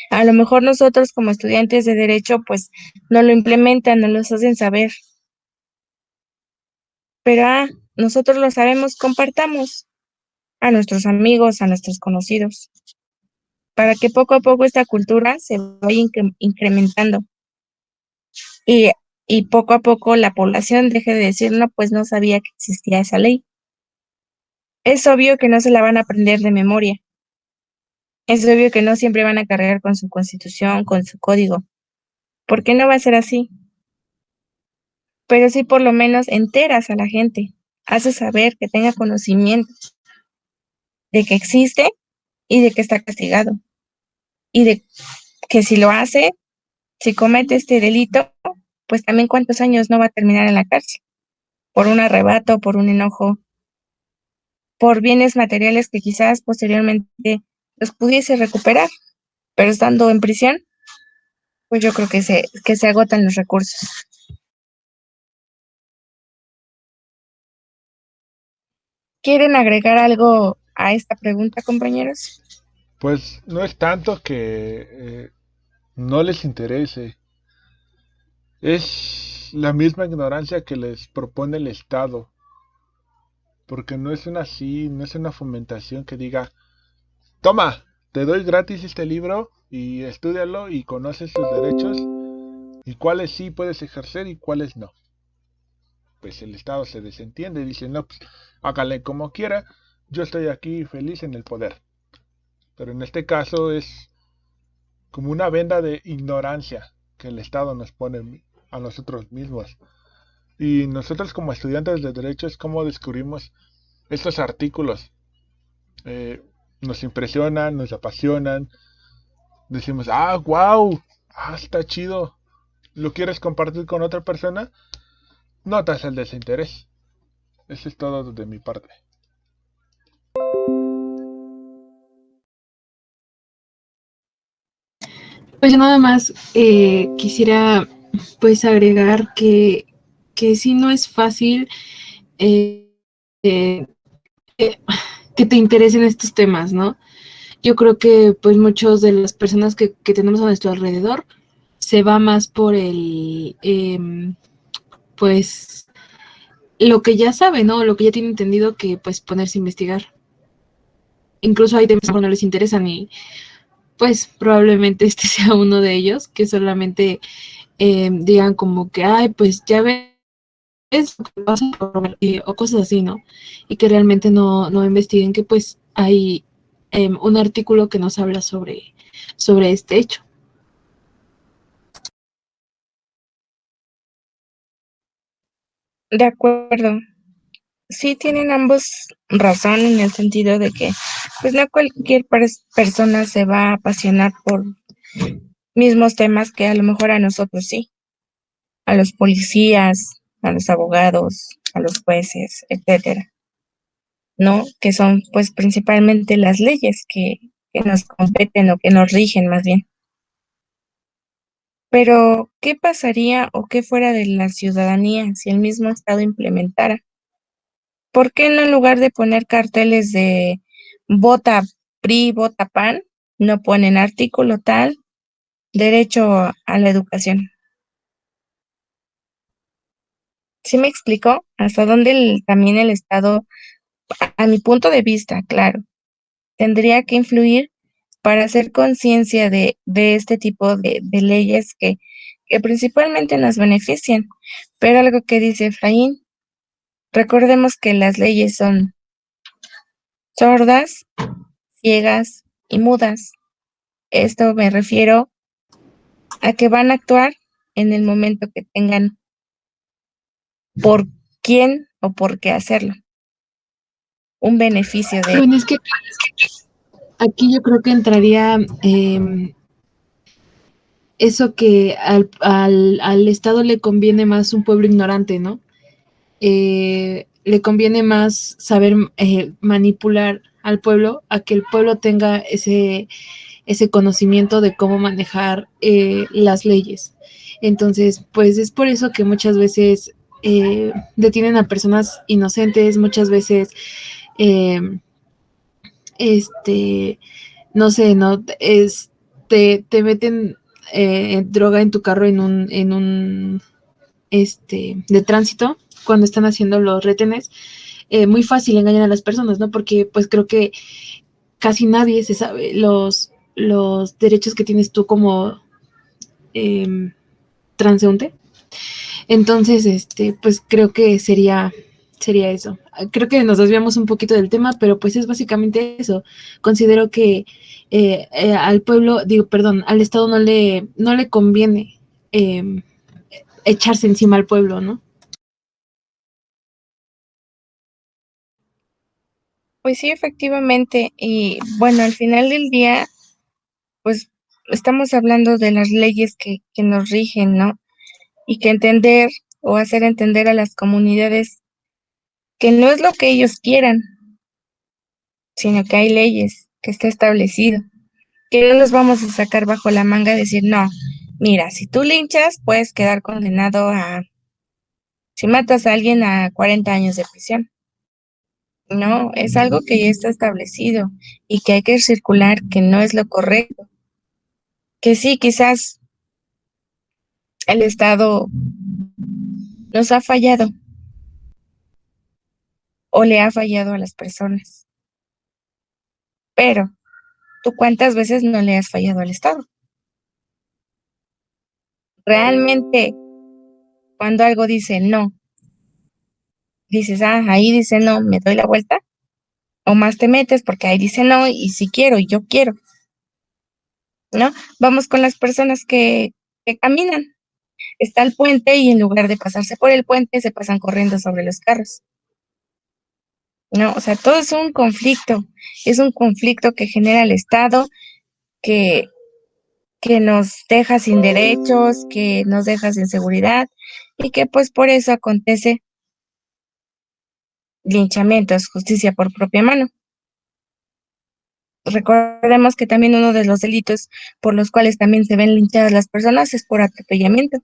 A lo mejor nosotros como estudiantes de derecho pues no lo implementan, no los hacen saber. Pero nosotros lo sabemos, compartamos a nuestros amigos, a nuestros conocidos, para que poco a poco esta cultura se vaya incrementando y, y poco a poco la población deje de decir, no, pues no sabía que existía esa ley. Es obvio que no se la van a aprender de memoria. Es obvio que no siempre van a cargar con su constitución, con su código, porque no va a ser así. Pero sí por lo menos enteras a la gente, haces saber que tenga conocimiento de que existe y de que está castigado. Y de que si lo hace, si comete este delito, pues también cuántos años no va a terminar en la cárcel, por un arrebato, por un enojo, por bienes materiales que quizás posteriormente los pudiese recuperar, pero estando en prisión, pues yo creo que se agotan los recursos. ¿Quieren agregar algo a esta pregunta, compañeros? Pues no es tanto que no les interese, es la misma ignorancia que les propone el Estado, porque no es no es una fomentación que diga, toma, te doy gratis este libro y estúdialo y conoces tus derechos y cuáles sí puedes ejercer y cuáles no. Pues el Estado se desentiende y dice, no, pues hágale como quiera, yo estoy aquí feliz en el poder. Pero en este caso es como una venda de ignorancia que el Estado nos pone a nosotros mismos. Y nosotros como estudiantes de Derecho es como descubrimos estos artículos. Nos impresionan, nos apasionan. Decimos, wow, está chido. ¿Lo quieres compartir con otra persona? Notas el desinterés. Eso es todo de mi parte. Pues yo nada más quisiera pues agregar que sí no es fácil eh, eh, que te interesen estos temas, ¿no? Yo creo que pues muchos de las personas que tenemos a nuestro alrededor se va más por pues lo que ya sabe, ¿no? Lo que ya tiene entendido que pues ponerse a investigar. Incluso hay temas que no les interesan y pues probablemente este sea uno de ellos, que solamente digan como que, ay, pues ya ves lo que pasa o cosas así, ¿no? Y que realmente no investiguen que pues hay un artículo que nos habla sobre este hecho. De acuerdo. Sí tienen ambos razón en el sentido de que pues no cualquier persona se va a apasionar por mismos temas que a lo mejor a nosotros sí, a los policías, a los abogados, a los jueces, etcétera, ¿no? Que son pues principalmente las leyes que nos competen o que nos rigen más bien. Pero, ¿qué pasaría o qué fuera de la ciudadanía si el mismo Estado implementara? ¿Por qué no en lugar de poner carteles de vota PRI, vota PAN, no ponen artículo tal, derecho a la educación? ¿Sí me explicó? Hasta dónde también el Estado, a mi punto de vista, claro, tendría que influir para hacer conciencia de este tipo de leyes que principalmente nos benefician. Pero algo que dice Efraín, recordemos que las leyes son sordas, ciegas y mudas. Esto me refiero a que van a actuar en el momento que tengan por quién o por qué hacerlo. Un beneficio de... Bueno, es que aquí yo creo que entraría eso que al Estado le conviene más un pueblo ignorante, ¿no? Le conviene más saber manipular al pueblo a que el pueblo tenga ese conocimiento de cómo manejar las leyes. Entonces, pues es por eso que muchas veces detienen a personas inocentes, muchas veces, eh, no sé, ¿no? Te meten droga en tu carro de tránsito cuando están haciendo los retenes. Muy fácil engañar a las personas, ¿no? Porque pues creo que casi nadie se sabe los derechos que tienes tú como transeúnte. Entonces, pues creo que sería eso. Creo que nos desviamos un poquito del tema, pero pues es básicamente eso. Considero que al pueblo, perdón, al Estado no le conviene echarse encima al pueblo, ¿no? Pues sí, efectivamente. Y bueno, al final del día, pues estamos hablando de las leyes que nos rigen, ¿no? Y que entender o hacer entender a las comunidades que no es lo que ellos quieran, sino que hay leyes, que está establecido, que no los vamos a sacar bajo la manga y decir, no, mira, si tú linchas, puedes quedar condenado si matas a alguien, a 40 años de prisión. No, es algo que ya está establecido y que hay que circular, que no es lo correcto. Que sí, quizás el Estado nos ha fallado o le ha fallado a las personas, pero ¿tú cuántas veces no le has fallado al Estado? Realmente, cuando algo dice no, dices, ahí dice no, me doy la vuelta, o más te metes porque ahí dice no, y si quiero, y yo quiero, ¿no? Vamos con las personas que caminan. Está el puente y en lugar de pasarse por el puente, se pasan corriendo sobre los carros. No, o sea, todo es un conflicto que genera el Estado, que, que nos deja sin derechos, que nos deja sin seguridad, y que pues por eso acontece linchamientos, justicia por propia mano. Recordemos que también uno de los delitos por los cuales también se ven linchadas las personas es por atropellamiento,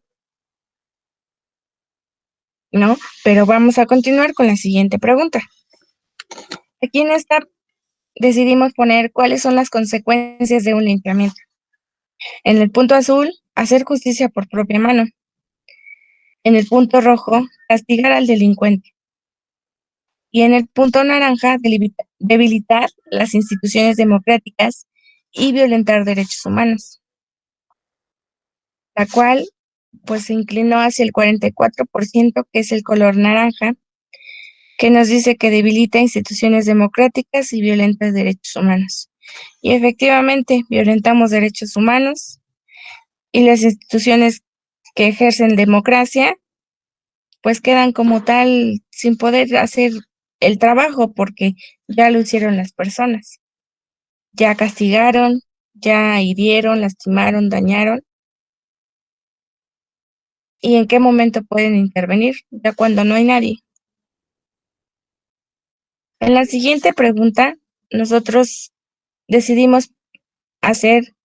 ¿no? Pero vamos a continuar con la siguiente pregunta. Aquí en esta decidimos poner cuáles son las consecuencias de un linchamiento. En el punto azul, hacer justicia por propia mano. En el punto rojo, castigar al delincuente. Y en el punto naranja, debilitar las instituciones democráticas y violentar derechos humanos, la cual pues se inclinó hacia el 44%, que es el color naranja, que nos dice que debilita instituciones democráticas y violenta derechos humanos. Y efectivamente, violentamos derechos humanos y las instituciones que ejercen democracia, pues quedan como tal sin poder hacer el trabajo porque ya lo hicieron las personas. Ya castigaron, ya hirieron, lastimaron, dañaron. ¿Y en qué momento pueden intervenir? Ya cuando no hay nadie. En la siguiente pregunta, nosotros decidimos hacer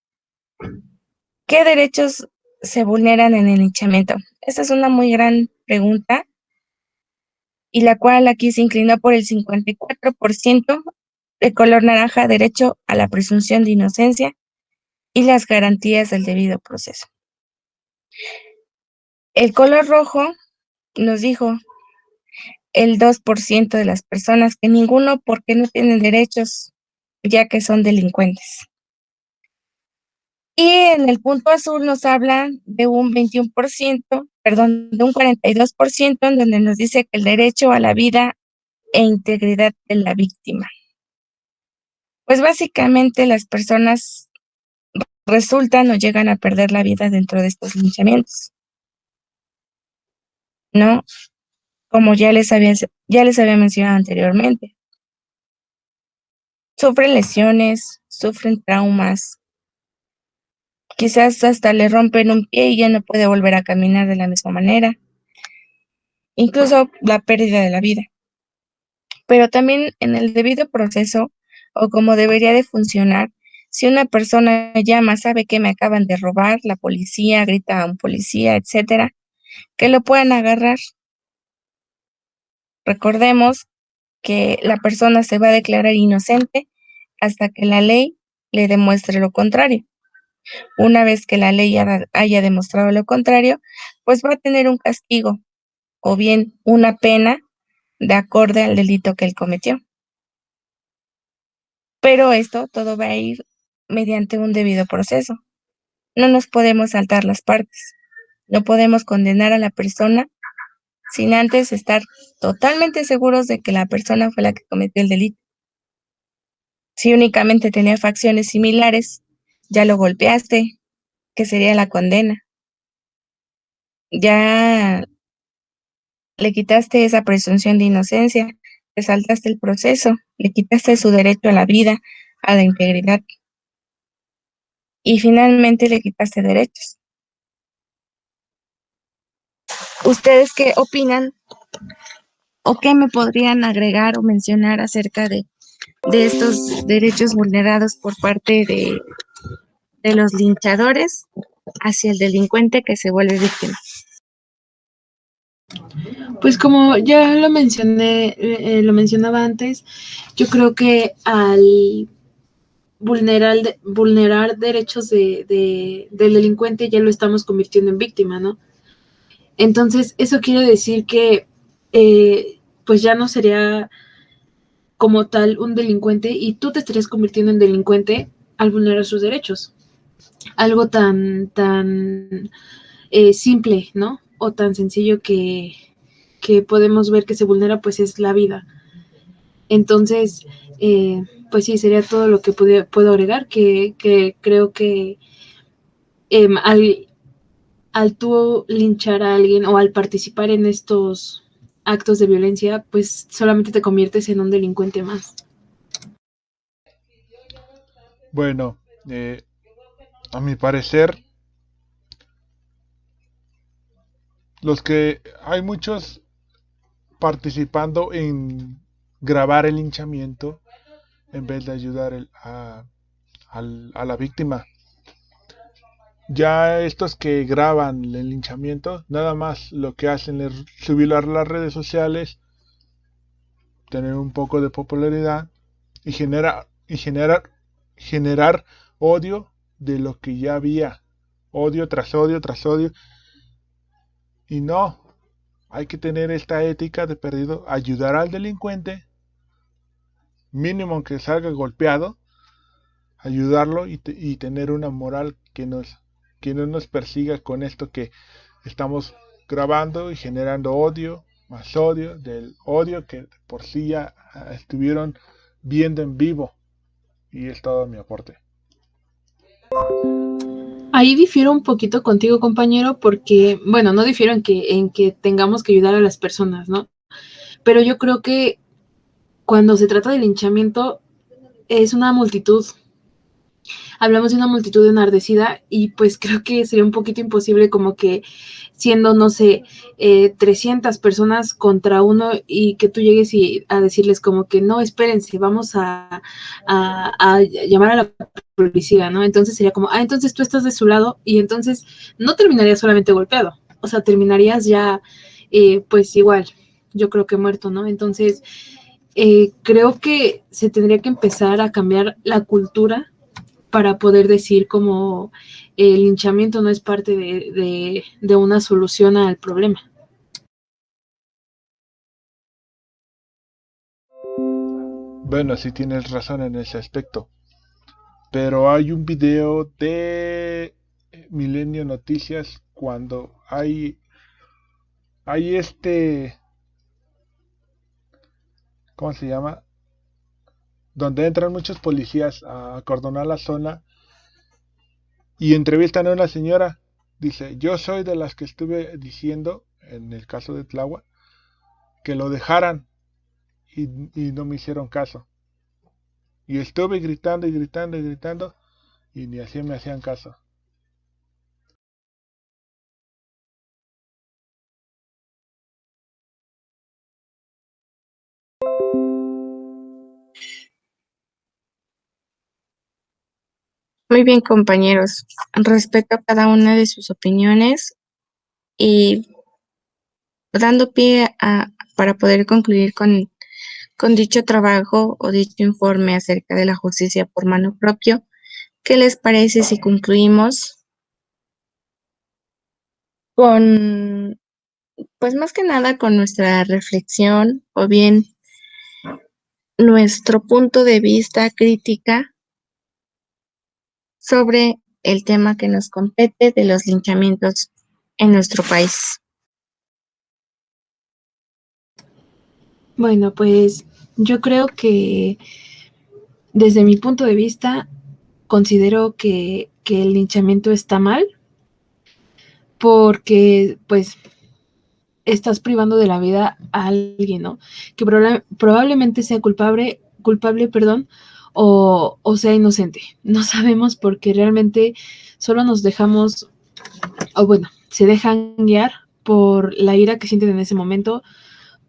¿qué derechos se vulneran en el linchamiento? Esta es una muy gran pregunta y la cual aquí se inclinó por el 54% de color naranja, derecho a la presunción de inocencia y las garantías del debido proceso. El color rojo nos dijo el 2% de las personas que ninguno porque no tienen derechos, ya que son delincuentes. Y en el punto azul nos habla de un 21%, perdón, de un 42%, en donde nos dice que el derecho a la vida e integridad de la víctima. Pues básicamente las personas resultan o llegan a perder la vida dentro de estos linchamientos, ¿no? Como ya les había mencionado anteriormente. Sufren lesiones, sufren traumas, quizás hasta le rompen un pie y ya no puede volver a caminar de la misma manera, incluso la pérdida de la vida. Pero también en el debido proceso, o como debería de funcionar, si una persona llama, sabe que me acaban de robar, la policía grita a un policía, etcétera, que lo puedan agarrar. Recordemos que la persona se va a declarar inocente hasta que la ley le demuestre lo contrario. Una vez que la ley haya demostrado lo contrario, pues va a tener un castigo o bien una pena de acorde al delito que él cometió. Pero esto todo va a ir mediante un debido proceso. No nos podemos saltar las partes. No podemos condenar a la persona sin antes estar totalmente seguros de que la persona fue la que cometió el delito. Si únicamente tenía facciones similares, ya lo golpeaste, que sería la condena. Ya le quitaste esa presunción de inocencia, te saltaste el proceso, le quitaste su derecho a la vida, a la integridad y finalmente le quitaste derechos. ¿Ustedes qué opinan o qué me podrían agregar o mencionar acerca de estos derechos vulnerados por parte de los linchadores hacia el delincuente que se vuelve víctima? Pues como ya lo mencioné, lo mencionaba antes, yo creo que al vulnerar derechos del delincuente ya lo estamos convirtiendo en víctima, ¿no? Entonces, eso quiere decir que pues ya no sería como tal un delincuente y tú te estarías convirtiendo en delincuente al vulnerar sus derechos. Algo tan simple, ¿no? O tan sencillo que podemos ver que se vulnera, pues es la vida. Entonces, pues sí, sería todo lo que puedo agregar, que creo que al tú linchar a alguien o al participar en estos actos de violencia, pues solamente te conviertes en un delincuente más. Bueno, a mi parecer, hay muchos participando en grabar el linchamiento en vez de ayudar a la víctima. Ya estos que graban el linchamiento, nada más lo que hacen es subirlo a las redes sociales, tener un poco de popularidad y generar odio de lo que ya había, odio tras odio tras odio. Y no, hay que tener esta ética de perdido, ayudar al delincuente, mínimo que salga golpeado, ayudarlo y tener una moral que no nos persiga con esto que estamos grabando y generando odio, más odio, del odio que por sí ya estuvieron viendo en vivo. Y es todo mi aporte. Ahí difiero un poquito contigo, compañero, porque, bueno, no difiero en que tengamos que ayudar a las personas, ¿no? Pero yo creo que cuando se trata de linchamiento es una multitud. Hablamos de una multitud enardecida y pues creo que sería un poquito imposible como que siendo, no sé, 300 personas contra uno y que tú llegues a decirles como que no, espérense, vamos a llamar a la policía, ¿no? Entonces sería como, entonces tú estás de su lado y entonces no terminarías solamente golpeado, o sea, terminarías ya, pues igual, yo creo que muerto, ¿no? Entonces, creo que se tendría que empezar a cambiar la cultura para poder decir como el linchamiento no es parte de una solución al problema. Bueno, sí tienes razón en ese aspecto. Pero hay un video de Milenio Noticias cuando hay ¿cómo se llama? Donde entran muchos policías a acordonar la zona y entrevistan a una señora. Dice, yo soy de las que estuve diciendo, en el caso de Tláhuac, que lo dejaran y no me hicieron caso. Y estuve gritando y gritando y gritando y ni así me hacían caso. Muy bien, compañeros. Respeto cada una de sus opiniones y dando pie para poder concluir con dicho trabajo o dicho informe acerca de la justicia por mano propia. ¿Qué les parece si concluimos con, pues más que nada con nuestra reflexión o bien nuestro punto de vista crítica sobre el tema que nos compete de los linchamientos en nuestro país? Bueno, pues yo creo que desde mi punto de vista considero que el linchamiento está mal porque pues estás privando de la vida a alguien, ¿no? Que probablemente sea culpable, perdón, o sea inocente. No sabemos porque realmente solo nos dejamos, o bueno, se dejan guiar por la ira que sienten en ese momento,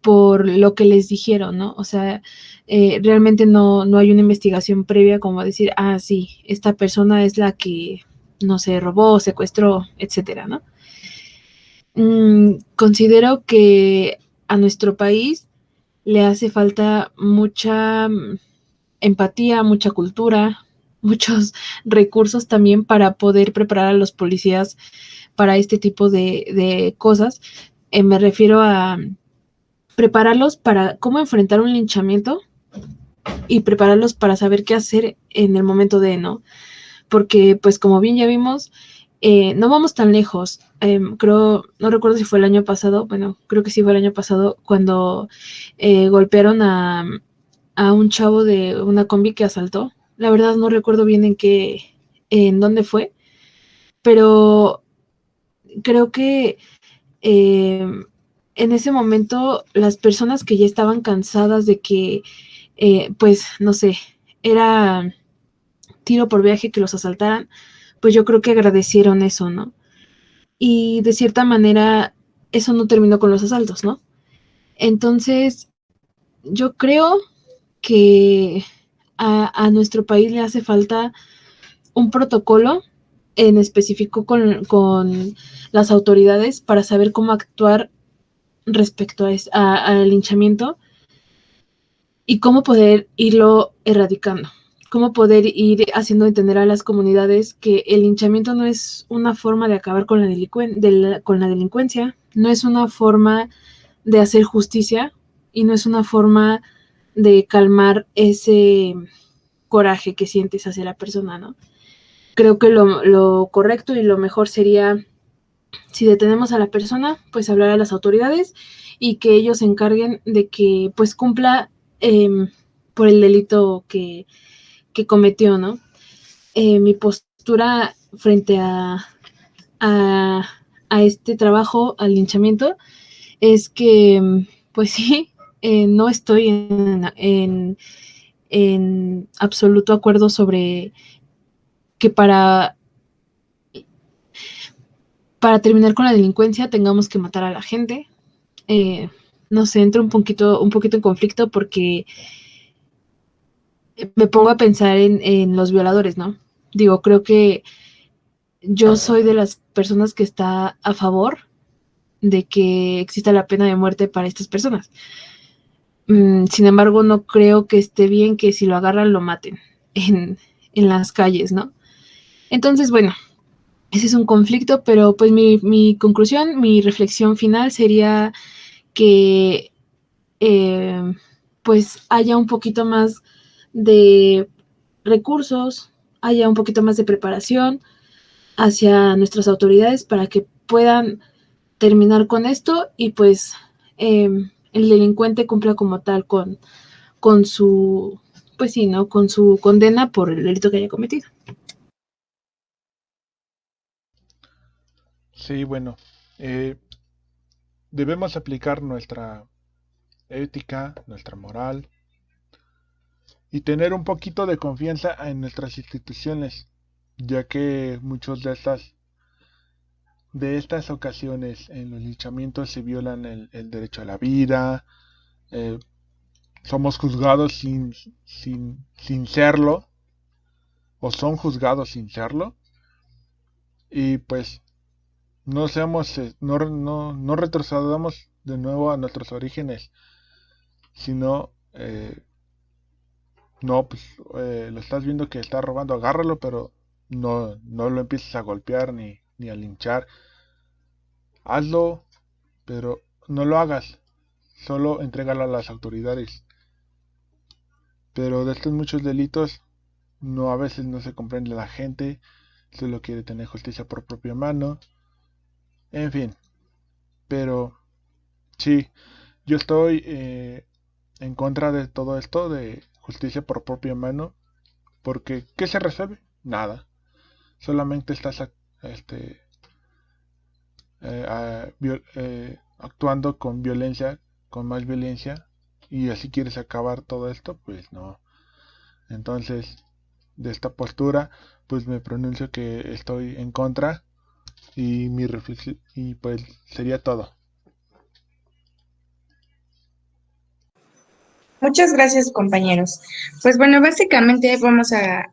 por lo que les dijeron, ¿no? O sea, realmente no hay una investigación previa como a decir, sí, esta persona es la que, no sé, robó, secuestró, etcétera, ¿no? Considero que a nuestro país le hace falta mucha empatía, mucha cultura, muchos recursos también para poder preparar a los policías para este tipo de cosas. Me refiero a prepararlos para cómo enfrentar un linchamiento y prepararlos para saber qué hacer en el momento de, ¿no? Porque, pues, como bien ya vimos, no vamos tan lejos. Creo, no recuerdo si fue el año pasado, bueno, creo que sí fue el año pasado, cuando golpearon a un chavo de una combi que asaltó. La verdad no recuerdo bien en dónde fue, pero creo que en ese momento las personas que ya estaban cansadas de que, pues, no sé, era tiro por viaje que los asaltaran, pues yo creo que agradecieron eso, ¿no? Y de cierta manera eso no terminó con los asaltos, ¿no? Entonces, yo creo que a nuestro país le hace falta un protocolo en específico con las autoridades para saber cómo actuar respecto al linchamiento y cómo poder irlo erradicando, cómo poder ir haciendo entender a las comunidades que el linchamiento no es una forma de acabar con la delincuencia, no es una forma de hacer justicia y no es una forma de calmar ese coraje que sientes hacia la persona, ¿no? Creo que lo correcto y lo mejor sería, si detenemos a la persona, pues hablar a las autoridades y que ellos se encarguen de que pues cumpla por el delito que cometió, ¿no? Mi postura frente a este trabajo, al linchamiento, es que pues sí, no estoy en absoluto acuerdo sobre que para terminar con la delincuencia tengamos que matar a la gente. No sé, entro un poquito en conflicto porque me pongo a pensar en los violadores, ¿no? Digo, creo que yo soy de las personas que está a favor de que exista la pena de muerte para estas personas. Sin embargo, no creo que esté bien que si lo agarran lo maten en las calles, ¿no? Entonces, bueno, ese es un conflicto, pero pues mi conclusión, mi reflexión final sería que pues haya un poquito más de recursos, haya un poquito más de preparación hacia nuestras autoridades para que puedan terminar con esto y pues el delincuente cumpla como tal con su, pues sí, ¿no? Con su condena por el delito que haya cometido. Sí, bueno, debemos aplicar nuestra ética, nuestra moral y tener un poquito de confianza en nuestras instituciones, ya que muchos de estas ocasiones en los linchamientos se violan el derecho a la vida, eh, somos juzgados sin serlo, o son juzgados sin serlo, y pues no seamos, no retrocedamos de nuevo a nuestros orígenes, sino, no, pues lo estás viendo que está robando, agárralo, pero no lo empieces a golpear ni a linchar. Hazlo, pero no lo hagas, solo entrégalo a las autoridades. Pero de estos muchos delitos, a veces no se comprende la gente, solo quiere tener justicia por propia mano, en fin. Pero sí, yo estoy en contra de todo esto de justicia por propia mano, porque ¿qué se resuelve? Nada. Solamente estás este, actuando con violencia, con más violencia, y así quieres acabar todo esto, pues no. Entonces, de esta postura, pues me pronuncio que estoy en contra y mi reflexión, y pues sería todo. Muchas gracias, compañeros. Pues bueno, básicamente vamos a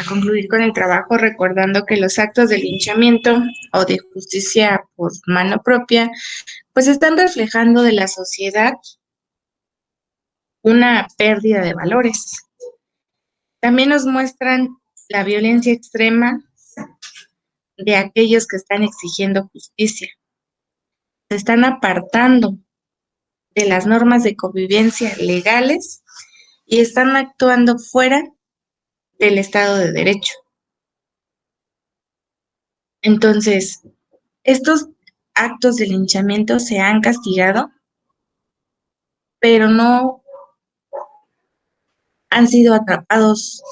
concluir con el trabajo recordando que los actos de linchamiento o de justicia por mano propia, pues están reflejando de la sociedad una pérdida de valores. También nos muestran la violencia extrema de aquellos que están exigiendo justicia. Se están apartando de las normas de convivencia legales y están actuando fuera del Estado de Derecho. Entonces, estos actos de linchamiento se han castigado, pero no han sido atrapados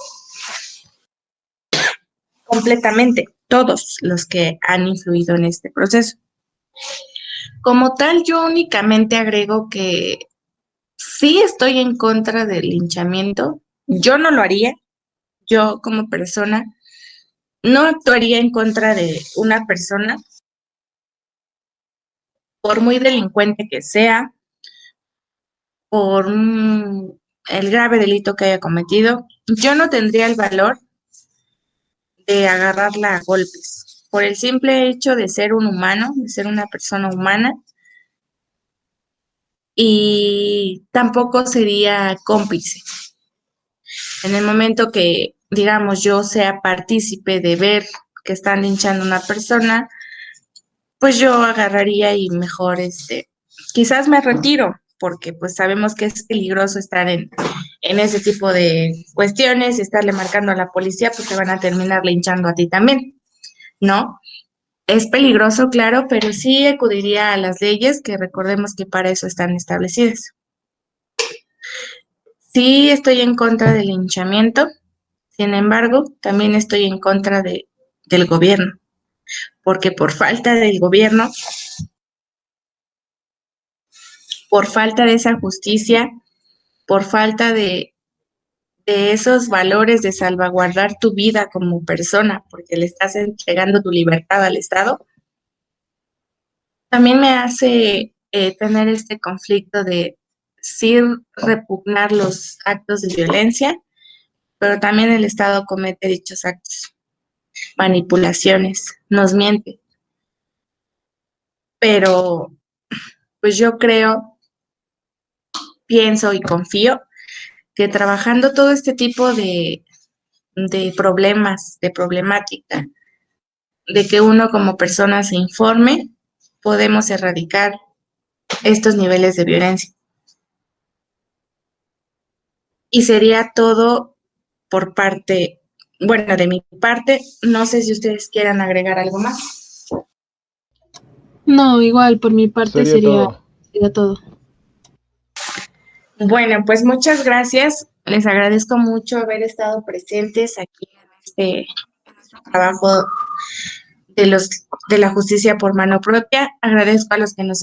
completamente todos los que han influido en este proceso. Como tal, yo únicamente agrego que sí estoy en contra del linchamiento. Yo no lo haría. Yo como persona no actuaría en contra de una persona, por muy delincuente que sea, por el grave delito que haya cometido, yo no tendría el valor de agarrarla a golpes, por el simple hecho de ser un humano, de ser una persona humana, y tampoco sería cómplice. En el momento que, digamos, yo sea partícipe de ver que están linchando a una persona, pues yo agarraría y mejor, quizás me retiro, porque pues sabemos que es peligroso estar en ese tipo de cuestiones y estarle marcando a la policía, pues te van a terminar linchando a ti también, ¿no? Es peligroso, claro, pero sí acudiría a las leyes, que recordemos que para eso están establecidas. Sí estoy en contra del linchamiento, sin embargo, también estoy en contra del gobierno, porque por falta del gobierno, por falta de esa justicia, por falta de esos valores de salvaguardar tu vida como persona, porque le estás entregando tu libertad al Estado, también me hace tener este conflicto de sí repugnar los actos de violencia, pero también el Estado comete dichos actos, manipulaciones, nos miente. Pero pues yo creo, pienso y confío que trabajando todo este tipo de problemas, de problemática, de que uno como persona se informe, podemos erradicar estos niveles de violencia. Y sería todo por parte, bueno, de mi parte. No sé si ustedes quieran agregar algo más. No, igual, por mi parte Sería sería todo. Bueno, pues muchas gracias. Les agradezco mucho haber estado presentes aquí en este trabajo de la justicia por mano propia. Agradezco a los que nos